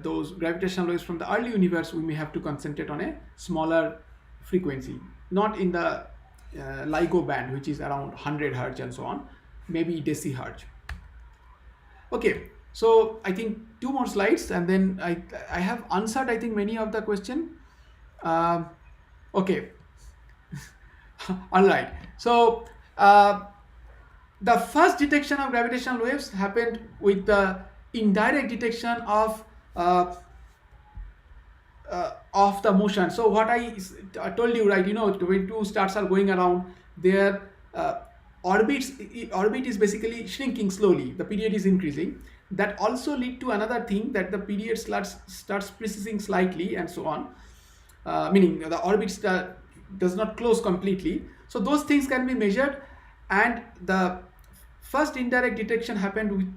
S1: those gravitational waves from the early universe, we may have to concentrate on a smaller frequency, not in the LIGO band, which is around 100 hertz and so on, maybe decihertz. Okay, so I think two more slides, and then I have answered I think many of the question. Um, okay, all right. So the first detection of gravitational waves happened with the indirect detection of the motion. So what I told you, right, when two stars are going around, their orbit is basically shrinking slowly, the period is increasing. That also lead to another thing, that the period starts preceding slightly and so on, meaning the orbit does not close completely. So those things can be measured, and the first indirect detection happened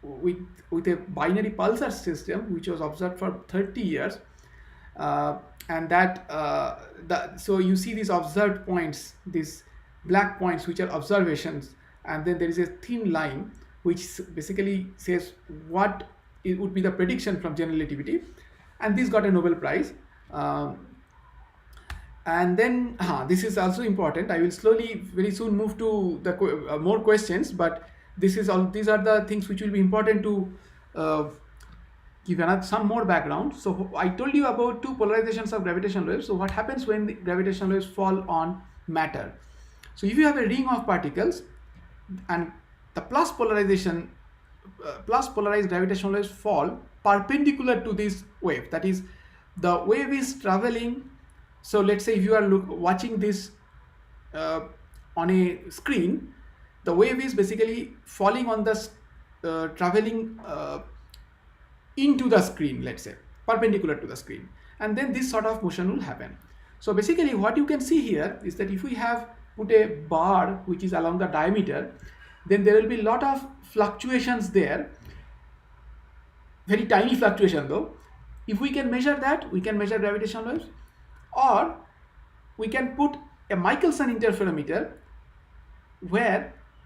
S1: with a binary pulsar system, which was observed for 30 years. And so you see these observed points, these black points, which are observations, and then there is a thin line which basically says what it would be the prediction from general relativity, and this got a Nobel Prize. And then this is also important. I will slowly very soon move to the more questions, but these are the things which will be important to give some more background. So I told you about two polarizations of gravitational waves. So what happens when the gravitational waves fall on matter? So if you have a ring of particles and the plus polarized gravitational waves fall perpendicular to this wave, that is, the wave is traveling. So let's say if you are watching this on a screen, the wave is basically falling on the traveling into the screen, let's say perpendicular to the screen, and then this sort of motion will happen. So basically what you can see here is that if we have put a bar which is along the diameter, then there will be a lot of fluctuations there, very tiny fluctuation though. If we can measure that, we can measure gravitational waves, or we can put a Michelson interferometer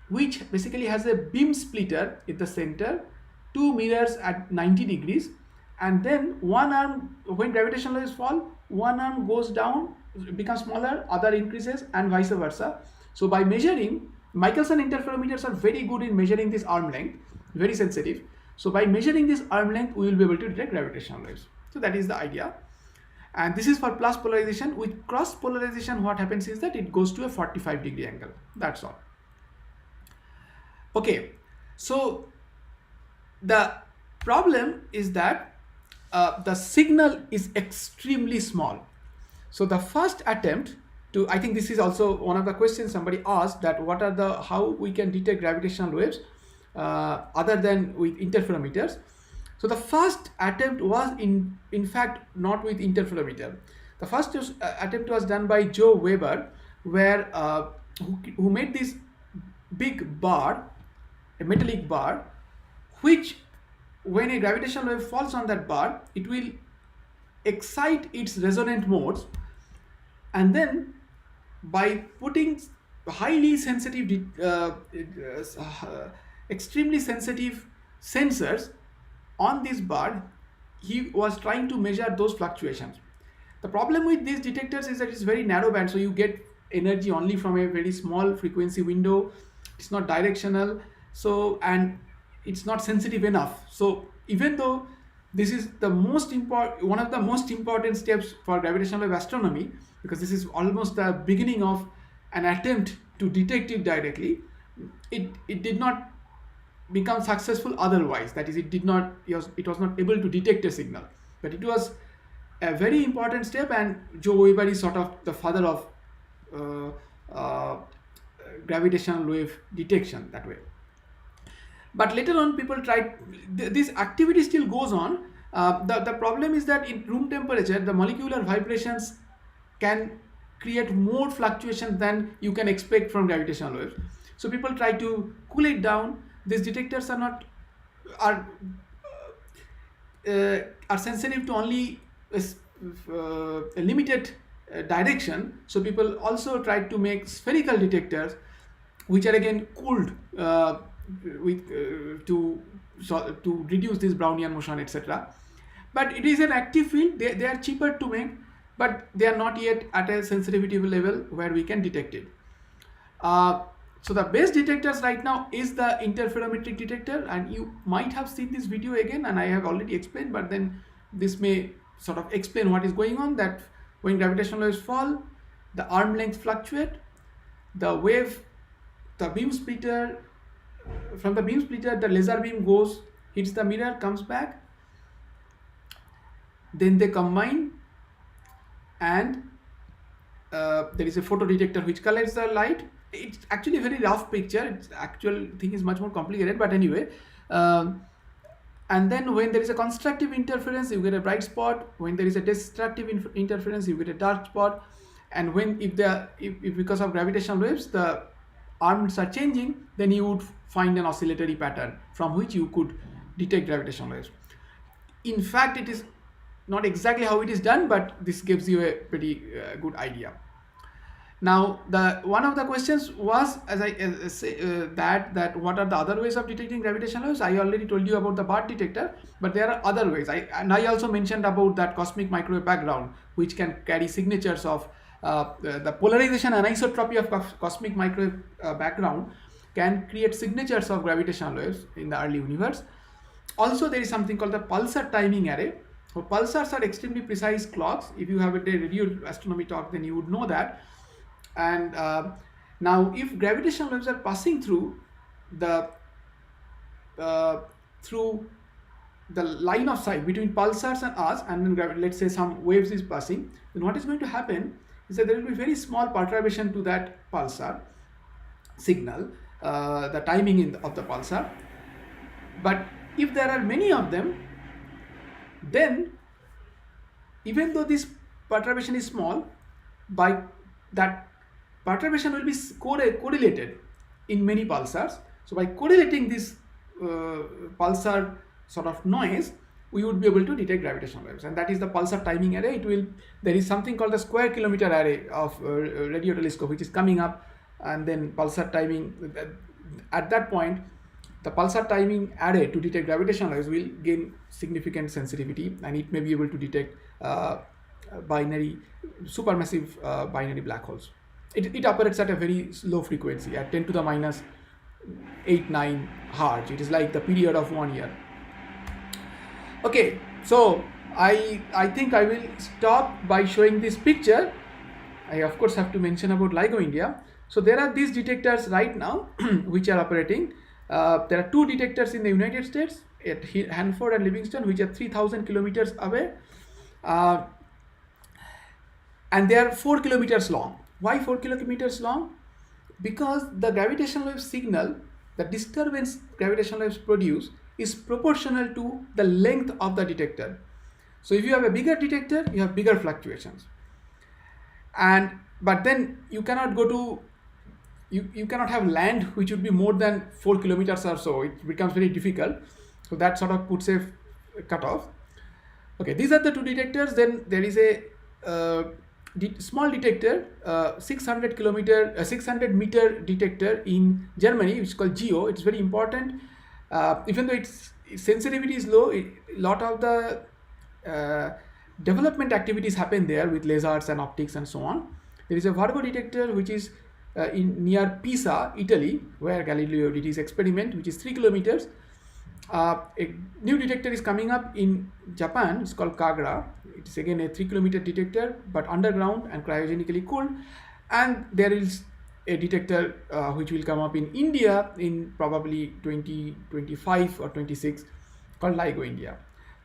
S1: which basically has a beam splitter at the center, two mirrors at 90 degrees, and then one arm, when gravitational waves fall, one arm goes down, becomes smaller, other increases, and vice versa. So by measuring, Michelson interferometers are very good in measuring this arm length, very sensitive. So by measuring this arm length, we will be able to detect gravitational waves. So that is the idea. And this is for plus polarization. With cross polarization, what happens is that it goes to a 45-degree angle. That's all. Okay, so the problem is that the signal is extremely small. So the first attempt to, I think this is also one of the questions somebody asked, that how we can detect gravitational waves other than with interferometers. So the first attempt was in fact not with interferometer. The first attempt was done by Joe Weber, who made this big bar, a metallic bar, which when a gravitational wave falls on that bar, it will excite its resonant modes, and then by putting highly sensitive, extremely sensitive sensors on this bar, he was trying to measure those fluctuations. The problem with these detectors is that it's very narrow band, so you get energy only from a very small frequency window. It's not directional, and it's not sensitive enough. So even though this is one of the most important steps for gravitational wave astronomy, because this is almost the beginning of an attempt to detect it directly, it did not become successful otherwise. That is, it was not able to detect a signal, but it was a very important step, and Joe Weber is sort of the father of gravitational wave detection that way. But later on, people tried, this activity still goes on. The problem is that in room temperature, the molecular vibrations can create more fluctuation than you can expect from gravitational waves. So people try to cool it down. These detectors are sensitive to only a limited direction. So people also tried to make spherical detectors, which are again cooled with to reduce this Brownian motion, etc. But it is an active field. They are cheaper to make, but they are not yet at a sensitivity level where we can detect it. So the best detectors right now is the interferometric detector, and you might have seen this video again, and I have already explained, but then this may sort of explain what is going on, that when gravitational waves fall, the arm length fluctuate, the wave, the beam splitter, from the beam splitter, the laser beam goes, hits the mirror, comes back, then they combine, and there is a photo detector which collects the light. It's actually a very rough picture. Its actual thing is much more complicated, but anyway. And then when there is a constructive interference, you get a bright spot. When there is a destructive interference, you get a dark spot. And when if because of gravitational waves the arms are changing, then you would find an oscillatory pattern from which you could detect gravitational waves. In fact, it is not exactly how it is done, but this gives you a pretty good idea. Now, one of the questions was, as I say, that what are the other ways of detecting gravitational waves? I already told you about the BART detector, but there are other ways. I also mentioned about that cosmic microwave background, which can carry signatures of the polarization anisotropy of cosmic microwave background can create signatures of gravitational waves in the early universe. Also, there is something called the pulsar timing array. So pulsars are extremely precise clocks. If you have a radio astronomy talk, then you would know that. And now, if gravitational waves are passing through the line of sight between pulsars and us, and then let's say some waves is passing, then what is going to happen is that there will be very small perturbation to that pulsar signal, the timing of the pulsar. But if there are many of them, then even though this perturbation is small, by that perturbation will be correlated in many pulsars. So by correlating this pulsar sort of noise, we would be able to detect gravitational waves, and that is the pulsar timing array. There is something called the square kilometer array of radio telescope which is coming up, and then pulsar timing. At that point, the pulsar timing array to detect gravitational waves will gain significant sensitivity, and it may be able to detect supermassive binary black holes. It operates at a very low frequency, at 10 to the minus 8-9 Hz. It is like the period of 1 year. Okay, so I think I will stop by showing this picture. I of course have to mention about LIGO India. So there are these detectors right now which are operating. There are two detectors in the United States at Hanford and Livingston, which are 3,000 kilometers away, and they are 4 kilometers long. Why 4 kilometers long? Because the gravitational wave signal, the disturbance gravitational waves produce, is proportional to the length of the detector. So if you have a bigger detector, you have bigger fluctuations, but then you cannot go to you cannot have land which would be more than 4 kilometers or so. It becomes very difficult. So that sort of puts a cutoff. Okay, these are the two detectors. Then there is a small detector, 600 meter detector in Germany, which is called GEO. It's very important. Even though its sensitivity is low, a lot of the development activities happen there with lasers and optics and so on. There is a Virgo detector which is near Pisa, Italy, where Galileo did his experiment, which is 3 kilometers. A new detector is coming up in Japan. It's called Kagra. It is again a 3 kilometer detector, but underground and cryogenically cooled. And there is a detector which will come up in India in probably 2025 or 26, called LIGO India.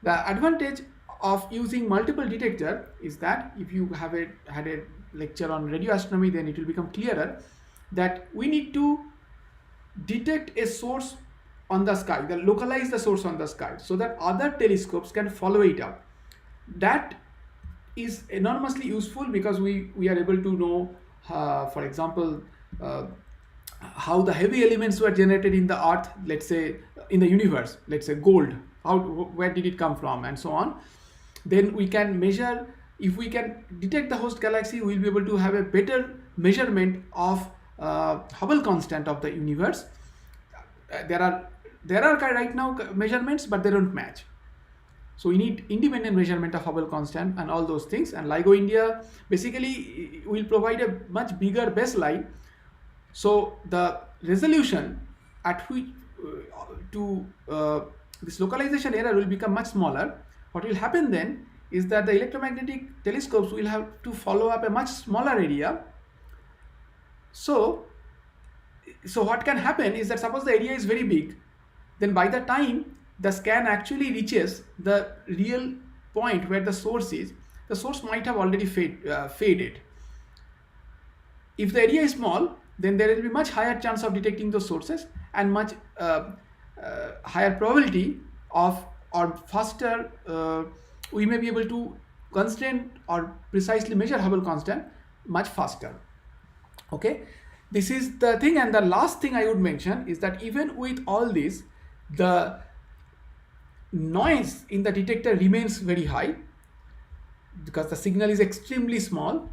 S1: The advantage of using multiple detector is that if you have had a lecture on radio astronomy, then it will become clearer that we need to detect a source on the sky, localize the source on the sky, so that other telescopes can follow it up. That is enormously useful because we are able to know, for example, how the heavy elements were generated in the earth, let's say in the universe, let's say gold. where did it come from, and so on. Then we can measure, if we can detect the host galaxy, we'll be able to have a better measurement of Hubble constant of the universe. There are right now measurements, but they don't match. So we need independent measurement of Hubble constant and all those things. And LIGO India basically will provide a much bigger baseline. So the resolution at which this localization error will become much smaller. What will happen then is that the electromagnetic telescopes will have to follow up a much smaller area. So what can happen is that suppose the area is very big, then by the time the scan actually reaches the real point where the source is, the source might have already faded. If the area is small, then there will be much higher chance of detecting those sources and much higher probability of, or faster, we may be able to constrain or precisely measure Hubble constant much faster. Okay, this is the thing. And the last thing I would mention is that even with all this, the noise in the detector remains very high because the signal is extremely small.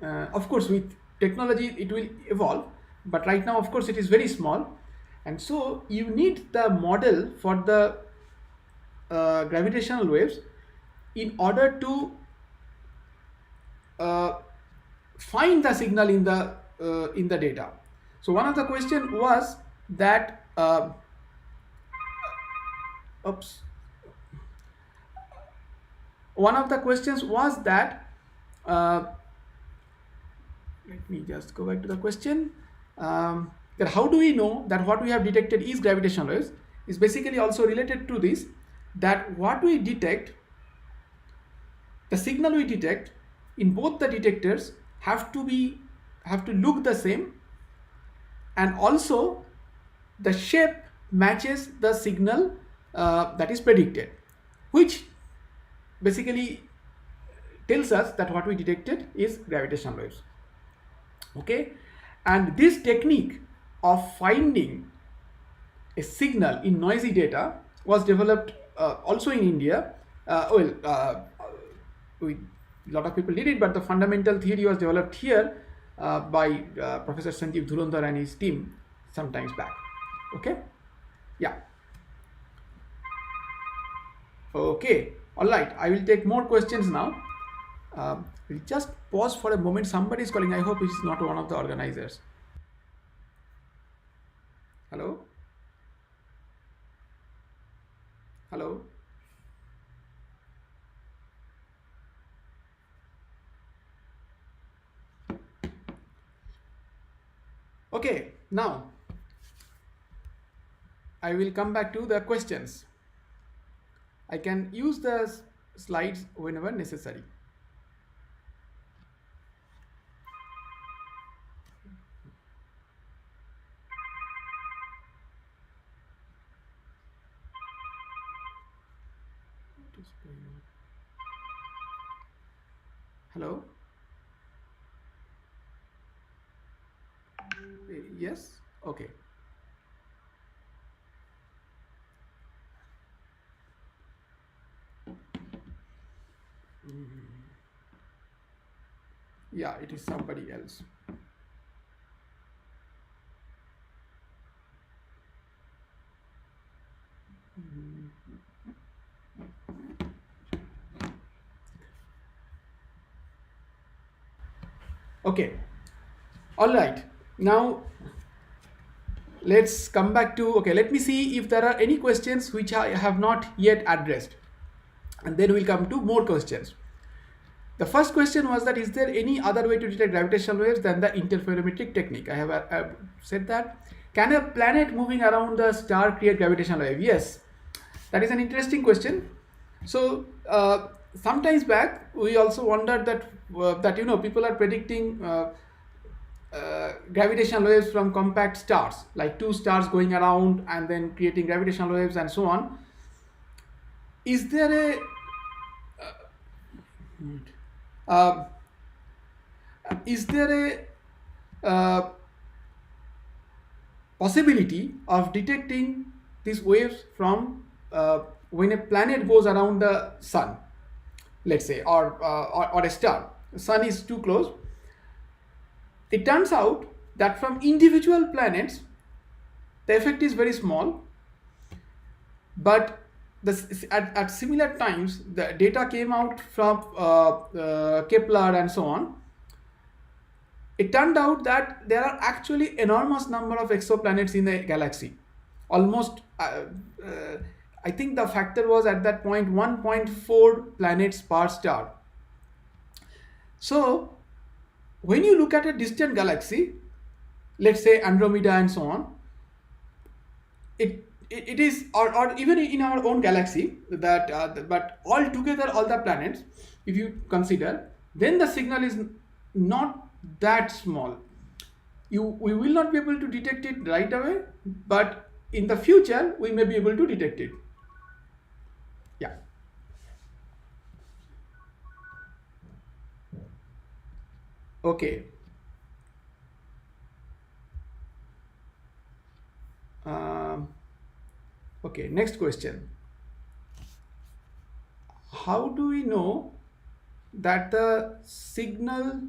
S1: Of course, with technology it will evolve, but right now of course it is very small. And so you need the model for the gravitational waves in order to find the signal in the data. So one of the question was that one of the questions was that let me just go back to the question, that how do we know that what we have detected is gravitational waves, is basically also related to this, that what we detect, the signal we detect in both the detectors have to look the same, and also the shape matches the signal that is predicted, which basically tells us that what we detected is gravitational waves. Okay, and this technique of finding a signal in noisy data was developed also in India. A lot of people did it, but the fundamental theory was developed here by Professor Sanjit Mitra and his team sometimes back. Okay, yeah. Okay, all right. I will take more questions now. We'll just pause for a moment. Somebody is calling. I hope it is not one of the organizers. Hello? Hello? Okay, now I will come back to the questions. I can use the slides whenever necessary. Hello? Yes? Okay. Yeah, it is somebody else. Okay, all right. Now let's come back to, okay, let me see if there are any questions which I have not yet addressed, and then we'll come to more questions. The first question was that, is there any other way to detect gravitational waves than the interferometric technique? I have said that. Can a planet moving around the star create gravitational wave? Yes, that is an interesting question. So sometimes back we also wondered that people are predicting gravitational waves from compact stars, like two stars going around and then creating gravitational waves and so on. Is there a possibility of detecting these waves from when a planet goes around the sun, let's say, or a star, the sun is too close, it turns out that from individual planets, the effect is very small, but at similar times, the data came out from Kepler and so on. It turned out that there are actually enormous number of exoplanets in the galaxy. Almost, I think the factor was at that point 1.4 planets per star. So when you look at a distant galaxy, let's say Andromeda and so on, it is, or even in our own galaxy, that but all together, all the planets, if you consider, then the signal is not that small. We will not be able to detect it right away, but in the future we may be able to detect it. Yeah. Okay. Okay, next question. How do we know that the signal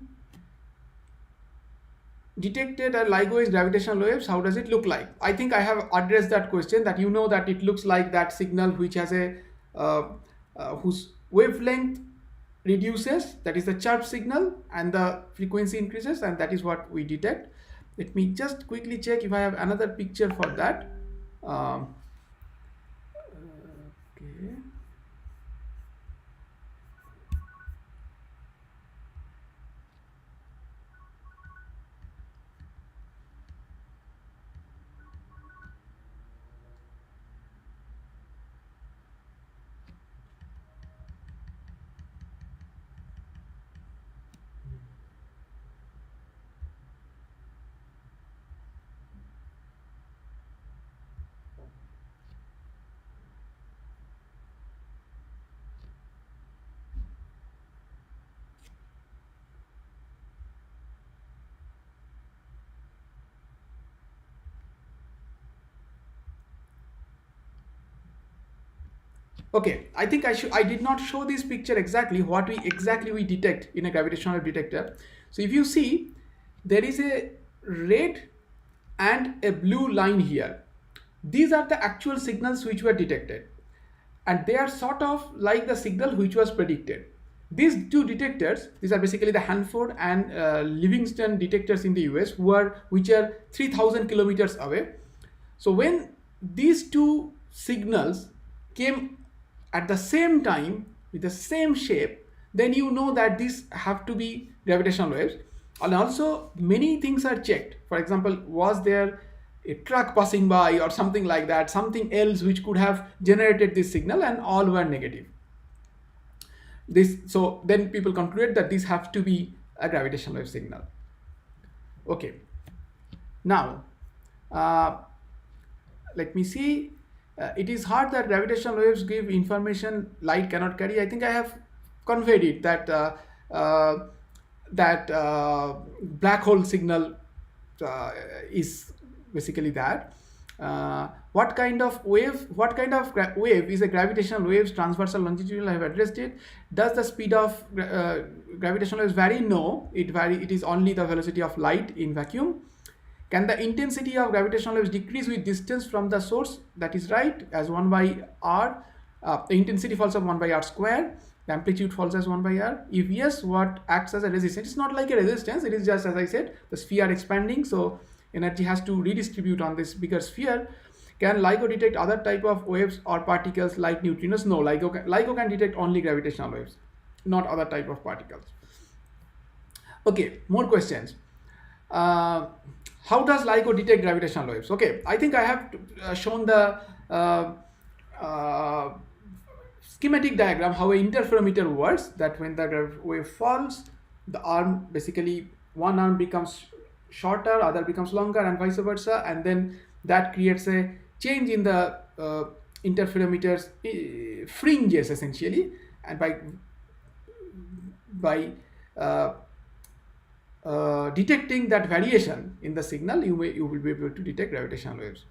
S1: detected at LIGO is gravitational waves? How does it look like? I think I have addressed that question, that you know that it looks like that signal which has a whose wavelength reduces, that is the chirp signal, and the frequency increases, and that is what we detect. Let me just quickly check if I have another picture for that. Okay. Okay, I think I did not show this picture exactly what we detect in a gravitational wave detector. So if you see, there is a red and a blue line here. These are the actual signals which were detected, and they are sort of like the signal which was predicted. These two detectors, these are basically the Hanford and Livingston detectors in the US, which are 3,000 kilometers away. So when these two signals came at the same time with the same shape, then you know that these have to be gravitational waves. And also many things are checked. For example, was there a truck passing by or something like that, something else which could have generated this signal, and all were negative. So then people concluded that this have to be a gravitational wave signal. Okay, now let me see. It is hard that gravitational waves give information light cannot carry. I think I have conveyed it, that black hole signal is basically that. What kind of wave is a gravitational waves, transversal, longitudinal? I have addressed it. Does the speed of gravitational waves vary? No, it is only the velocity of light in vacuum. Can the intensity of gravitational waves decrease with distance from the source? That is right, as 1 by r. The intensity falls as 1 by r square. The amplitude falls as 1 by r. If yes, what acts as a resistance? It's not like a resistance. It is just, as I said, the sphere expanding. So energy has to redistribute on this bigger sphere. Can LIGO detect other type of waves or particles like neutrinos? No, LIGO can detect only gravitational waves, not other type of particles. Okay, more questions. How does LIGO detect gravitational waves? Okay, I think I have shown the schematic diagram how an interferometer works, that when the wave falls, the arm, basically one arm becomes shorter, other becomes longer, and vice versa, and then that creates a change in the interferometer's fringes essentially, and by detecting that variation in the signal, you will be able to detect gravitational waves.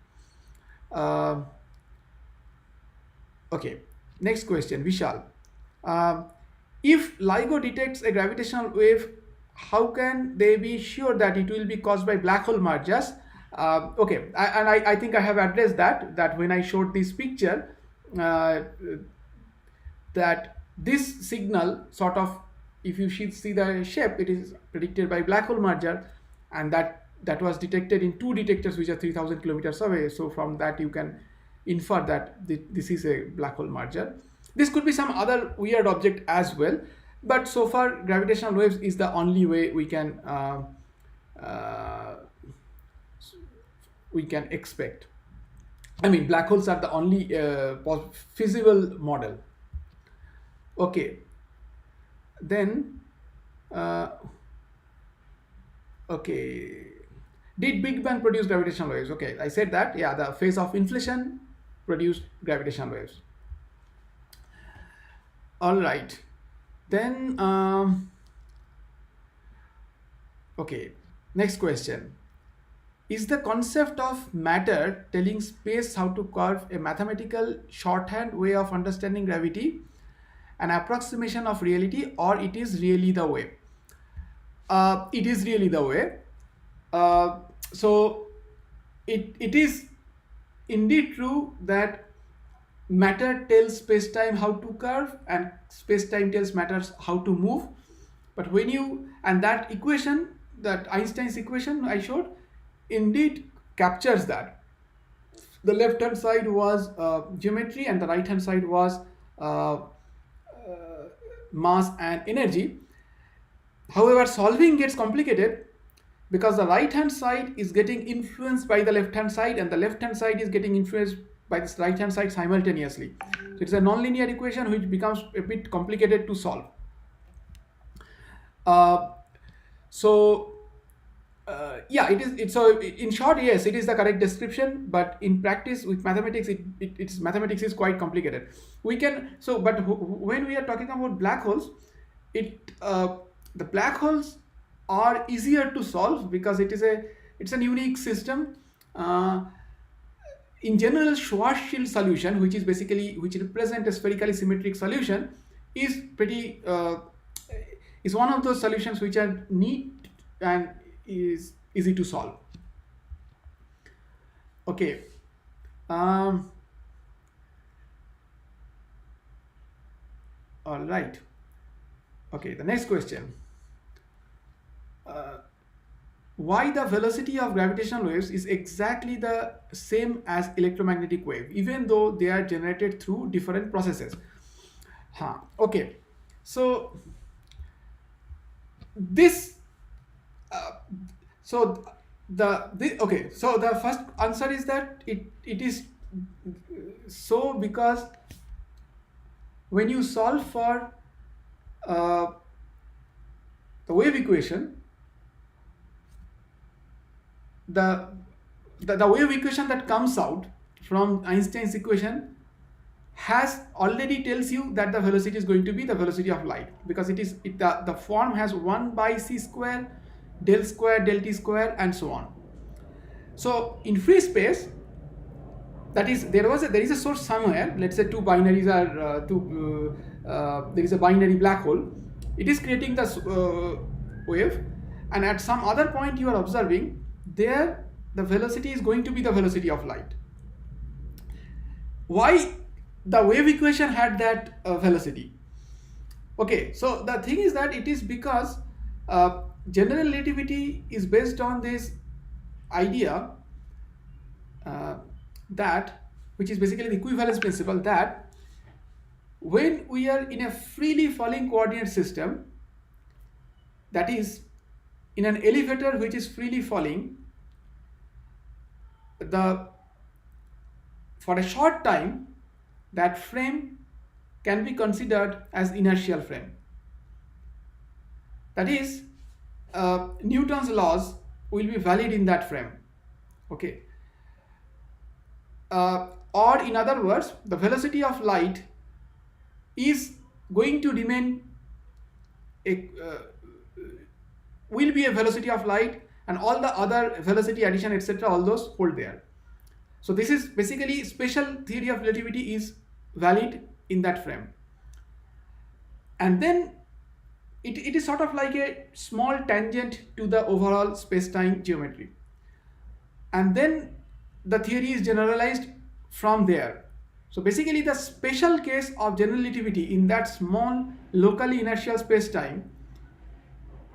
S1: Okay, next question, Vishal. Um, if LIGO detects a gravitational wave, how can they be sure that it will be caused by black hole mergers? Okay, I think I have addressed that when I showed this picture, uh, that this signal sort of, if you see the shape, it is predicted by black hole merger, and that was detected in two detectors which are 3000 kilometers away. So from that you can infer that this is a black hole merger. This could be some other weird object as well, but so far gravitational waves is the only way uh, we can expect. I mean, black holes are the only feasible model. Okay, then uh, okay, did Big Bang produce gravitational waves? Okay, I said that. Yeah, the phase of inflation produced gravitational waves. All right, then okay, next question. Is the concept of matter telling space how to curve a mathematical shorthand way of understanding gravity, an approximation of reality, or it is really the way? It is really the way. Uh, so it is indeed true that matter tells space-time how to curve and space-time tells matters how to move. But when you, and that equation, that Einstein's equation I showed, indeed captures that. The left hand side was geometry and the right hand side was uh, mass and energy. However, solving gets complicated because the right hand side is getting influenced by the left hand side and the left hand side is getting influenced by this right hand side simultaneously. So it's a nonlinear equation which becomes a bit complicated to solve. Uh, so yeah, it is. It's so in short, yes, it is the correct description. But in practice, with mathematics, it's mathematics is quite complicated. We can so, but when we are talking about black holes, the black holes are easier to solve because it's a unique system. In general, Schwarzschild solution, which represent a spherically symmetric solution, is pretty is one of those solutions which are neat and is easy to solve. Okay. All right. Okay, the next question. Why the velocity of gravitational waves is exactly the same as electromagnetic wave, even though they are generated through different processes? Okay, so this so okay, so the first answer is that it is so because when you solve for the wave equation, the wave equation that comes out from Einstein's equation has already tells you that the velocity is going to be the velocity of light, because the form has 1 by c square del t square and so on. So in free space, that is, there is a source somewhere. Let's say two binaries are there is a binary black hole. It is creating this wave, and at some other point you are observing there the velocity is going to be the velocity of light. Why the wave equation had that velocity? Okay, so the thing is that it is because general relativity is based on this idea that, which is basically the equivalence principle, that when we are in a freely falling coordinate system, that is in an elevator which is freely falling, for a short time that frame can be considered as inertial frame. That is, Newton's laws will be valid in that frame. Okay. Or in other words, the velocity of light is going to remain will be a velocity of light, and all the other velocity addition etc., all those hold there. So this is basically special theory of relativity is valid in that frame. And then it is sort of like a small tangent to the overall space-time geometry. And then the theory is generalized from there. So basically the special case of general relativity in that small locally inertial space-time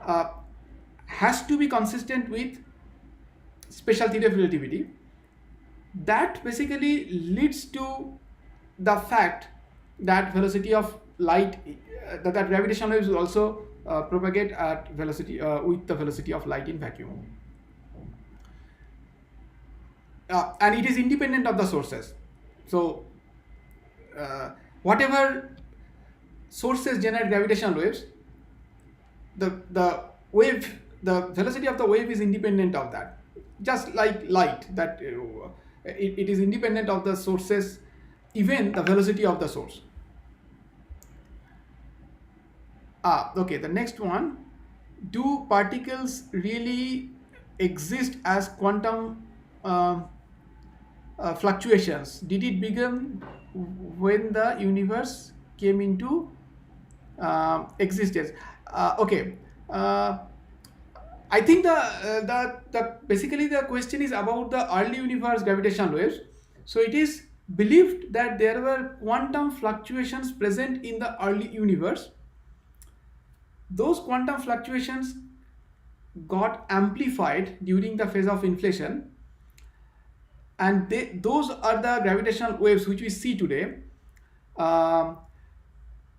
S1: uh, has to be consistent with special theory of relativity. That basically leads to the fact that velocity of light, that gravitational waves will also propagate at velocity with the velocity of light in vacuum, and it is independent of the sources. So whatever sources generate gravitational waves, the wave, the velocity of the wave is independent of that, just like light, that it is independent of the sources, even the velocity of the source. Okay, the next one: do particles really exist as quantum fluctuations? Did it begin when the universe came into existence? Okay. I think the basically the question is about the early universe gravitational waves. So it is believed that there were quantum fluctuations present in the early universe. Those quantum fluctuations got amplified during the phase of inflation, and those are the gravitational waves which we see today.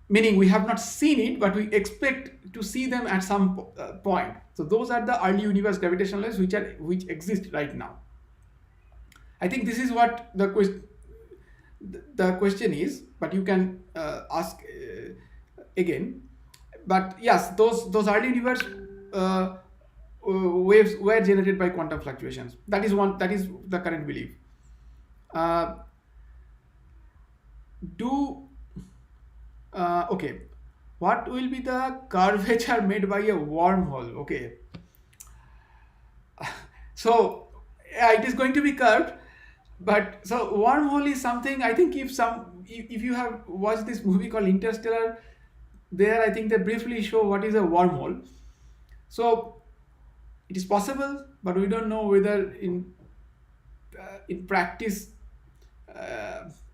S1: Meaning we have not seen it, but we expect to see them at some point. So those are the early universe gravitational waves which exist right now. I think this is what the question is, but you can ask again. But yes, those early universe waves were generated by quantum fluctuations. That is the current belief. Okay, what will be the curvature made by a wormhole? Okay, so yeah, it is going to be curved, but so wormhole is something, I think, if you have watched this movie called Interstellar, there I think they briefly show what is a wormhole. So it is possible, but we don't know whether in practice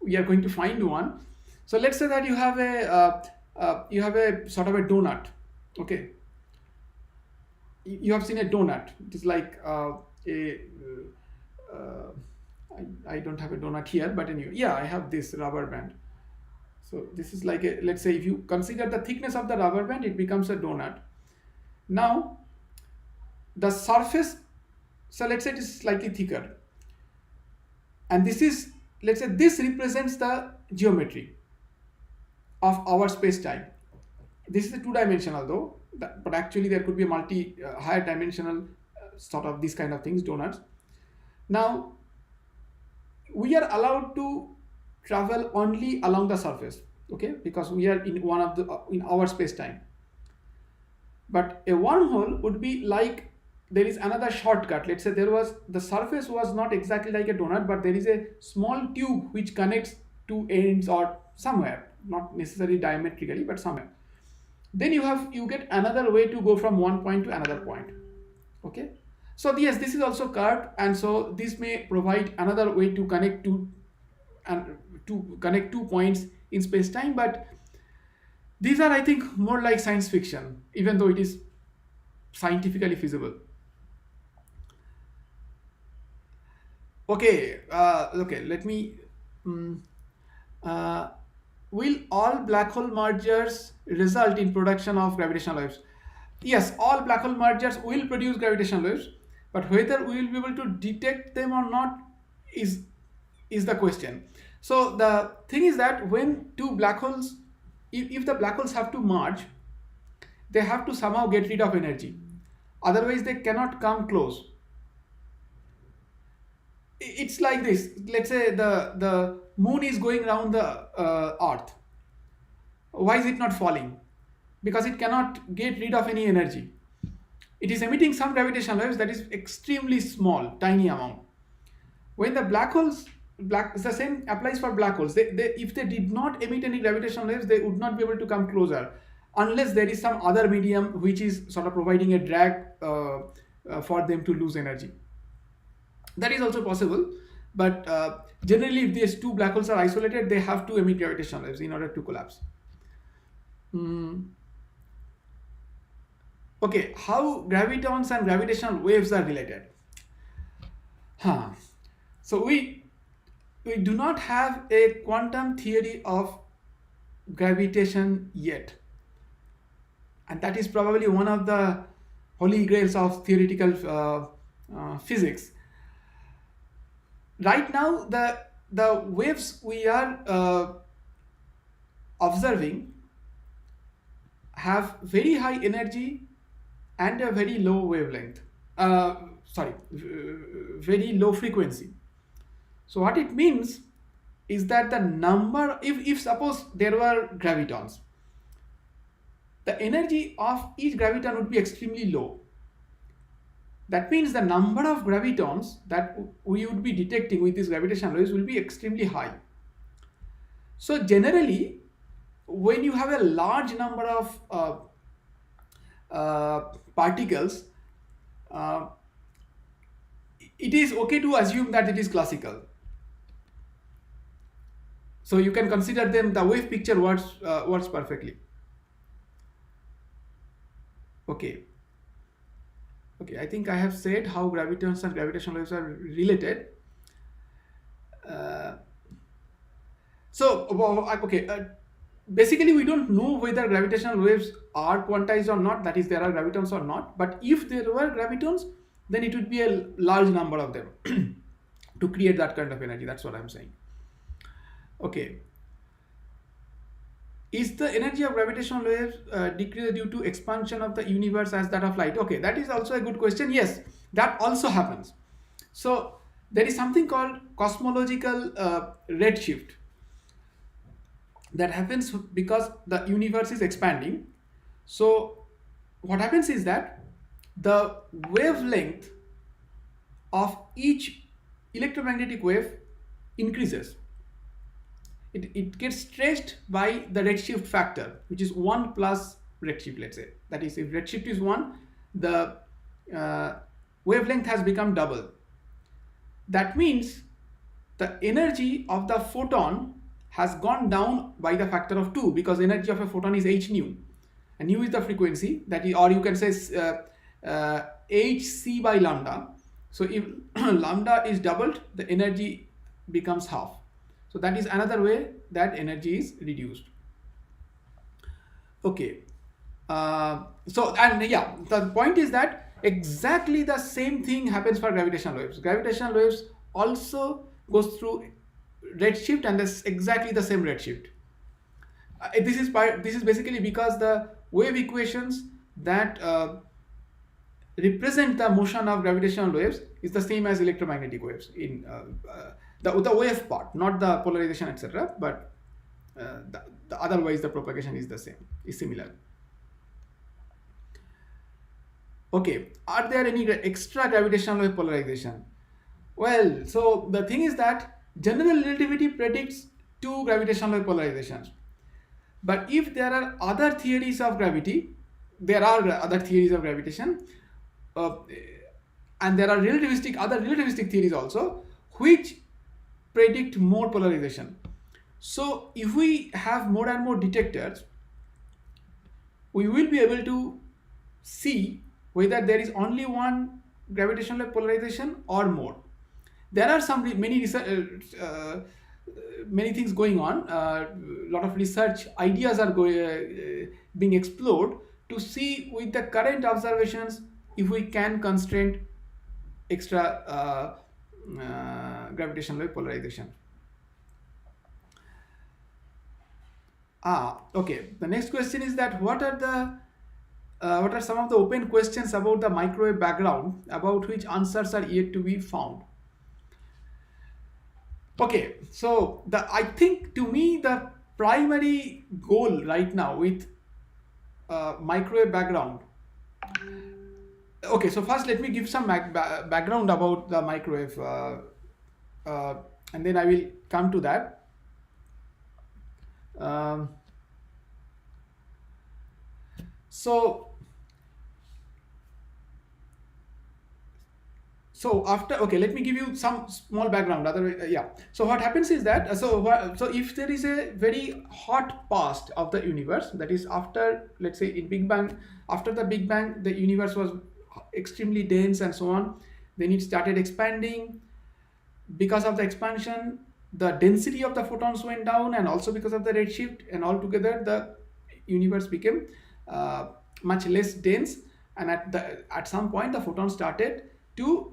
S1: we are going to find one. So let's say that you have a sort of a donut. Okay, you have seen a donut. It is like I don't have a donut here, but anyway, yeah, I have this rubber band. So this is like a, let's say if you consider the thickness of the rubber band, it becomes a donut. Now the surface, so let's say it is slightly thicker, and this is, let's say this represents the geometry of our space-time. This is a two-dimensional though, but actually there could be a higher dimensional sort of these kind of things, donuts. Now we are allowed to travel only along the surface, okay, because we are in in our space-time. But a wormhole would be like, there is another shortcut. Let's say the surface was not exactly like a donut, but there is a small tube which connects two ends or somewhere, not necessarily diametrically, but somewhere. Then you get another way to go from one point to another point. Okay, so yes, this is also curved, and so this may provide another way to connect two points in space-time. But these are, I think, more like science fiction, even though it is scientifically feasible. Okay, let me. Will all black hole mergers result in production of gravitational waves? Yes, all black hole mergers will produce gravitational waves, but whether we will be able to detect them or not is the question. So the thing is that when two black holes, if the black holes have to merge, they have to somehow get rid of energy. Otherwise, they cannot come close. It's like this. Let's say the moon is going around the earth. Why is it not falling? Because it cannot get rid of any energy. It is emitting some gravitational waves that is extremely small, tiny amount. When the black holes the same applies for black holes. If they did not emit any gravitational waves, they would not be able to come closer unless there is some other medium which is sort of providing a drag for them to lose energy. That is also possible, but generally if these two black holes are isolated, they have to emit gravitational waves in order to collapse. Okay, how gravitons and gravitational waves are related? So we do not have a quantum theory of gravitation yet, and that is probably one of the holy grails of theoretical physics. Right now, the waves we are observing have very high energy and a very low wavelength. Very low frequency. So what it means is that the number, if suppose there were gravitons, the energy of each graviton would be extremely low. That means the number of gravitons that we would be detecting with these gravitational waves will be extremely high. So generally, when you have a large number of particles, it is okay to assume that it is classical. So you can consider them, the wave picture works perfectly. Okay, I think I have said how gravitons and gravitational waves are related. Basically we don't know whether gravitational waves are quantized or not, that is there are gravitons or not, but if there were gravitons, then it would be a large number of them to create that kind of energy. That's what I'm saying. Okay. Is the energy of gravitational waves decreased due to expansion of the universe as that of light? Okay, that is also a good question. Yes, that also happens. So there is something called cosmological redshift that happens because the universe is expanding. So what happens is that the wavelength of each electromagnetic wave increases. It gets stretched by the redshift factor, which is 1 plus redshift, let's say. That is, if redshift is 1, the wavelength has become double. That means the energy of the photon has gone down by the factor of 2, because energy of a photon is h nu, and nu is the frequency, that is, or you can say hc by lambda. So if lambda is doubled, the energy becomes half. So that is another way that energy is reduced. Okay. The point is that exactly the same thing happens for gravitational waves. Gravitational waves also goes through redshift, and that's exactly the same redshift. This is basically because the wave equations that represent the motion of gravitational waves is the same as electromagnetic waves in the wave part, not the polarization, etc. But otherwise the propagation is the same, is similar. Okay, are there any extra gravitational wave polarization? Well, so the thing is that general relativity predicts 2 gravitational wave polarizations. But if there are other theories of gravity, there are other theories of gravitation, and there are other relativistic theories also, which predict more polarization. So if we have more and more detectors, we will be able to see whether there is only one gravitational polarization or more. There are many things going on. A lot of research ideas are being explored to see with the current observations if we can constrain extra gravitational wave polarization. Okay. The next question is that what are some of the open questions about the microwave background about which answers are yet to be found? Okay, so I think to me the primary goal right now with microwave background. Okay, so first let me give some background about the microwave and then I will come to that. Um, so after, okay, let me give you some small background. Yeah. So what happens is that so if there is a very hot past of the universe, that is after, let's say, in Big Bang, after the Big Bang, the universe was extremely dense and so on. Then it started expanding. Because of the expansion, the density of the photons went down, and also because of the redshift, and altogether the universe became much less dense. And at some point, the photons started to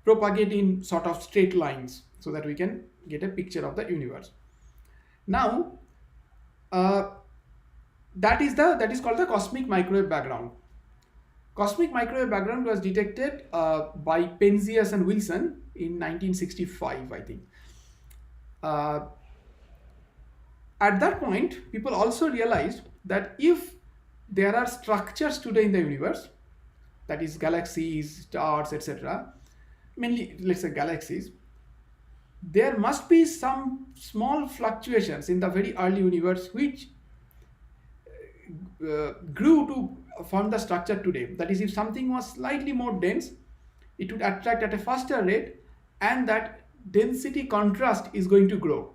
S1: propagate in sort of straight lines, so that we can get a picture of the universe. Now, that is called the cosmic microwave background. Cosmic microwave background was detected by Penzias and Wilson in 1965, I think. At that point, people also realized that if there are structures today in the universe, that is galaxies, stars, etc., mainly, let's say, galaxies, there must be some small fluctuations in the very early universe which grew to form the structure today. That is, if something was slightly more dense, it would attract at a faster rate, and that density contrast is going to grow.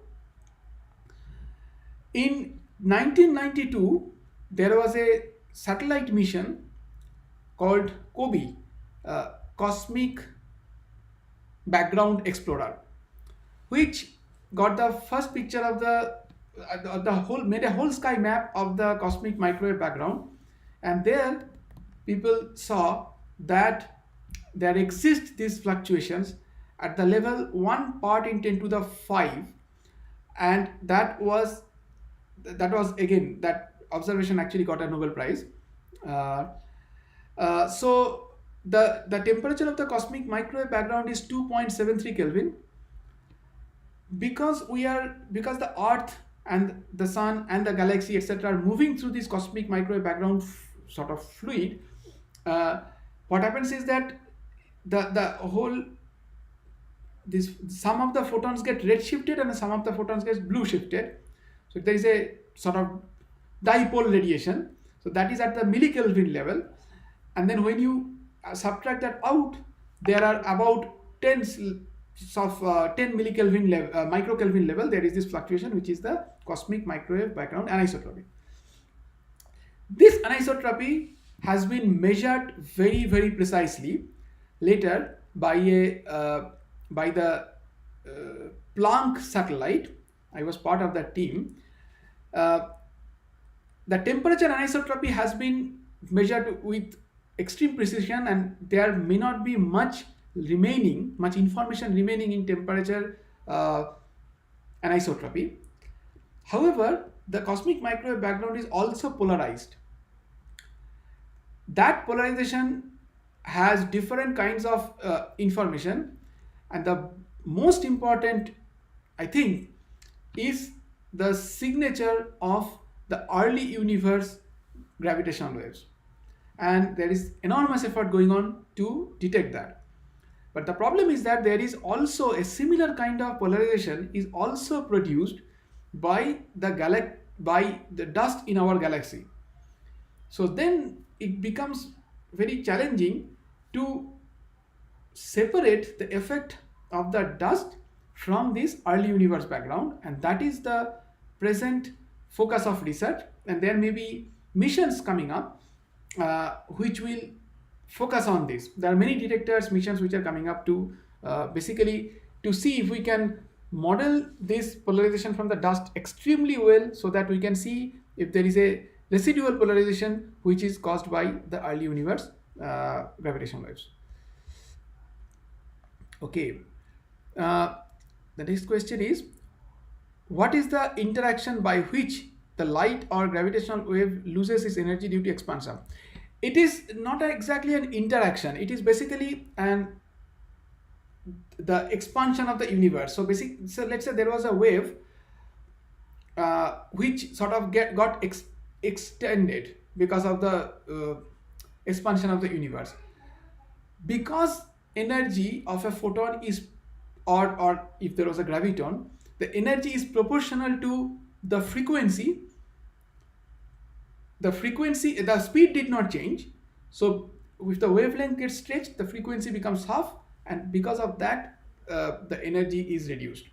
S1: In 1992, there was a satellite mission called COBE, Cosmic Background Explorer, which got the first picture of the whole, made a whole sky map of the cosmic microwave background. And there people saw that there exist these fluctuations at the level 1 part in 10 to the 5, and that was again, that observation actually got a Nobel Prize. So the temperature of the cosmic microwave background is 2.73 Kelvin. Because the Earth and the Sun and the galaxy, etc., are moving through this cosmic microwave background sort of fluid, what happens is that the whole, some of the photons get red shifted and some of the photons get blue shifted. So there is a sort of dipole radiation. So that is at the millikelvin level. And then when you subtract that out, there are about 10 millikelvin level, microkelvin level, there is this fluctuation, which is the cosmic microwave background anisotropy. This anisotropy has been measured very, very precisely later by the Planck satellite. I was part of that team. The temperature anisotropy has been measured with extreme precision, and there may not be much information remaining in temperature anisotropy. However, the cosmic microwave background is also polarized. That polarization has different kinds of information, and the most important, I think, is the signature of the early universe gravitational waves. And there is enormous effort going on to detect that. But the problem is that there is also a similar kind of polarization is also produced by the dust in our galaxy. So then it becomes very challenging to separate the effect of the dust from this early universe background, and that is the present focus of research. And there may be missions coming up which will focus on this. There are many detectors missions which are coming up to basically to see if we can model this polarization from the dust extremely well, so that we can see if there is a residual polarization which is caused by the early universe gravitational waves. Okay, the next question is, what is the interaction by which the light or gravitational wave loses its energy due to expansion? It is not exactly an interaction. It is basically the expansion of the universe. So let's say there was a wave which sort of got extended because of the expansion of the universe. Because energy of a photon is or if there was a graviton, the energy is proportional to the frequency. The speed did not change. So if the wavelength gets stretched, the frequency becomes half, and because of that, the energy is reduced.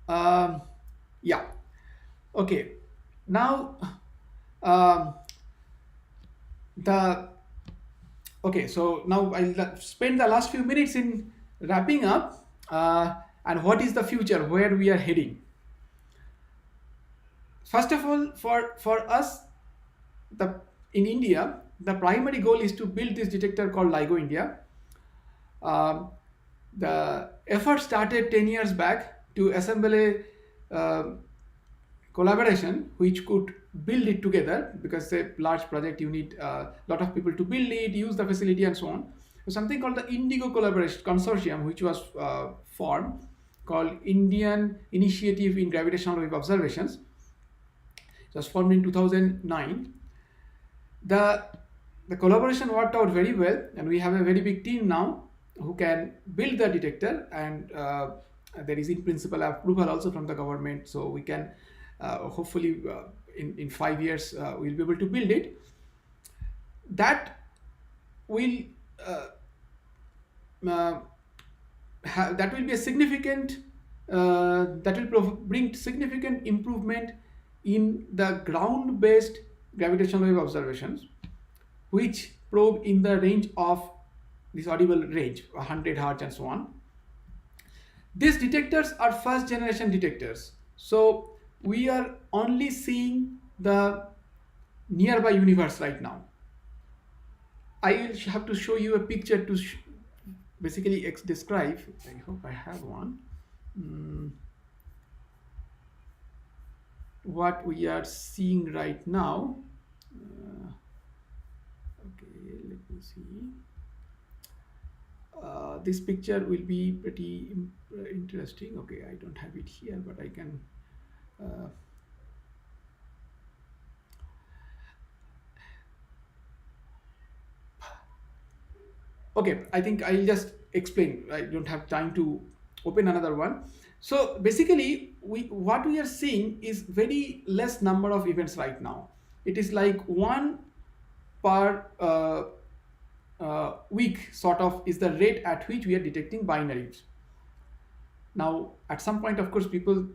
S1: Um, yeah. Okay. Now, um, the okay. So now I'll spend the last few minutes in wrapping up. And what is the future? Where we are heading? First of all, for us, the in India, the primary goal is to build this detector called LIGO India. Um, the effort started 10 years back to assemble a collaboration which could build it together, because a large project you need a lot of people to build it, use the facility, and so on. So something called the Indigo Collaboration Consortium, which was formed, called Indian Initiative in Gravitational Wave Observations. It was formed in 2009. The collaboration worked out very well, and we have a very big team now who can build the detector, and there is in principle approval also from the government, so we can hopefully in 5 years we'll be able to build it. That will that will be a significant that will bring significant improvement in the ground-based gravitational wave observations, which probe in the range of this audible range, 100 hertz and so on. These detectors are first generation detectors, so we are only seeing the nearby universe right now. I will have to show you a picture to basically describe. I hope I have one. What we are seeing right now. Okay, let me see. This picture will be pretty interesting. Okay, I don't have it here, but I can. Okay, I think I'll just explain. I don't have time to open another one. So basically, what we are seeing is very less number of events right now. It is like one per week, sort of, is the rate at which we are detecting binaries. Now, at some point, of course, people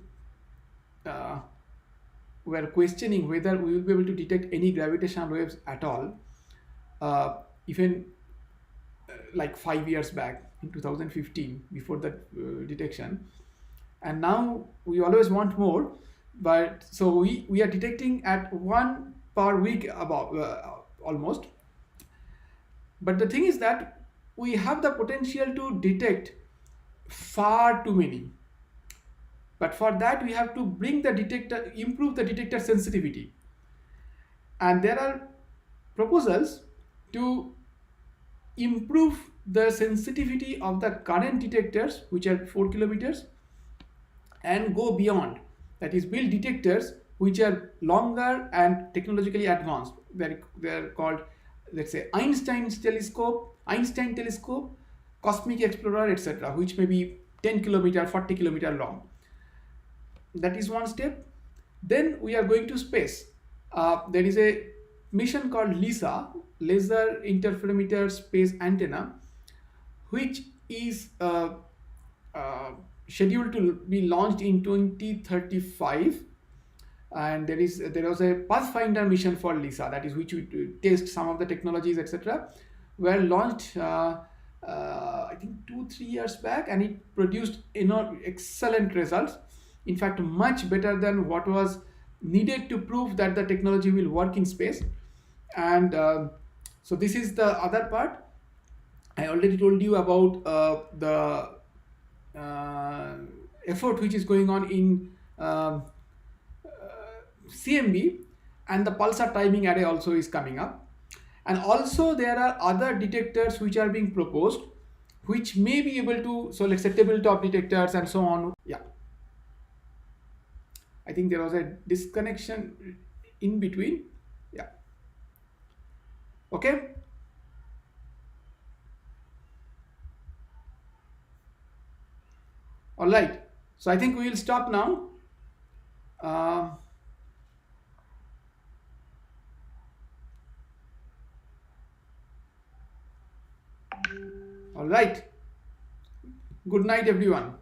S1: were questioning whether we will be able to detect any gravitational waves at all, even like 5 years back in 2015, before that detection. And now we always want more, but so we are detecting at one per week about almost. But the thing is that we have the potential to detect far too many. But for that, we have to bring the detector, improve the detector sensitivity. And there are proposals to improve the sensitivity of the current detectors, which are 4 kilometers, and go beyond. That is, build detectors which are longer and technologically advanced. They're called, let's say, Einstein telescope, Cosmic Explorer, etc., which may be 10 kilometer, 40 kilometer long. That is one step. Then we are going to space. There is a mission called LISA, Laser Interferometer Space Antenna, which is scheduled to be launched in 2035. And there was a Pathfinder mission for LISA, that is, which we test some of the technologies, etc., were launched I think 2-3 years back, and it produced excellent results. In fact, much better than what was needed to prove that the technology will work in space. And so this is the other part. I already told you about the effort which is going on in CMB, and the pulsar timing array also is coming up. And also there are other detectors which are being proposed, which may be able to, so let's say tabletop detectors and so on. Yeah, I think there was a disconnection in between. Yeah. Okay. All right. So I think we will stop now. All right. Good night, everyone.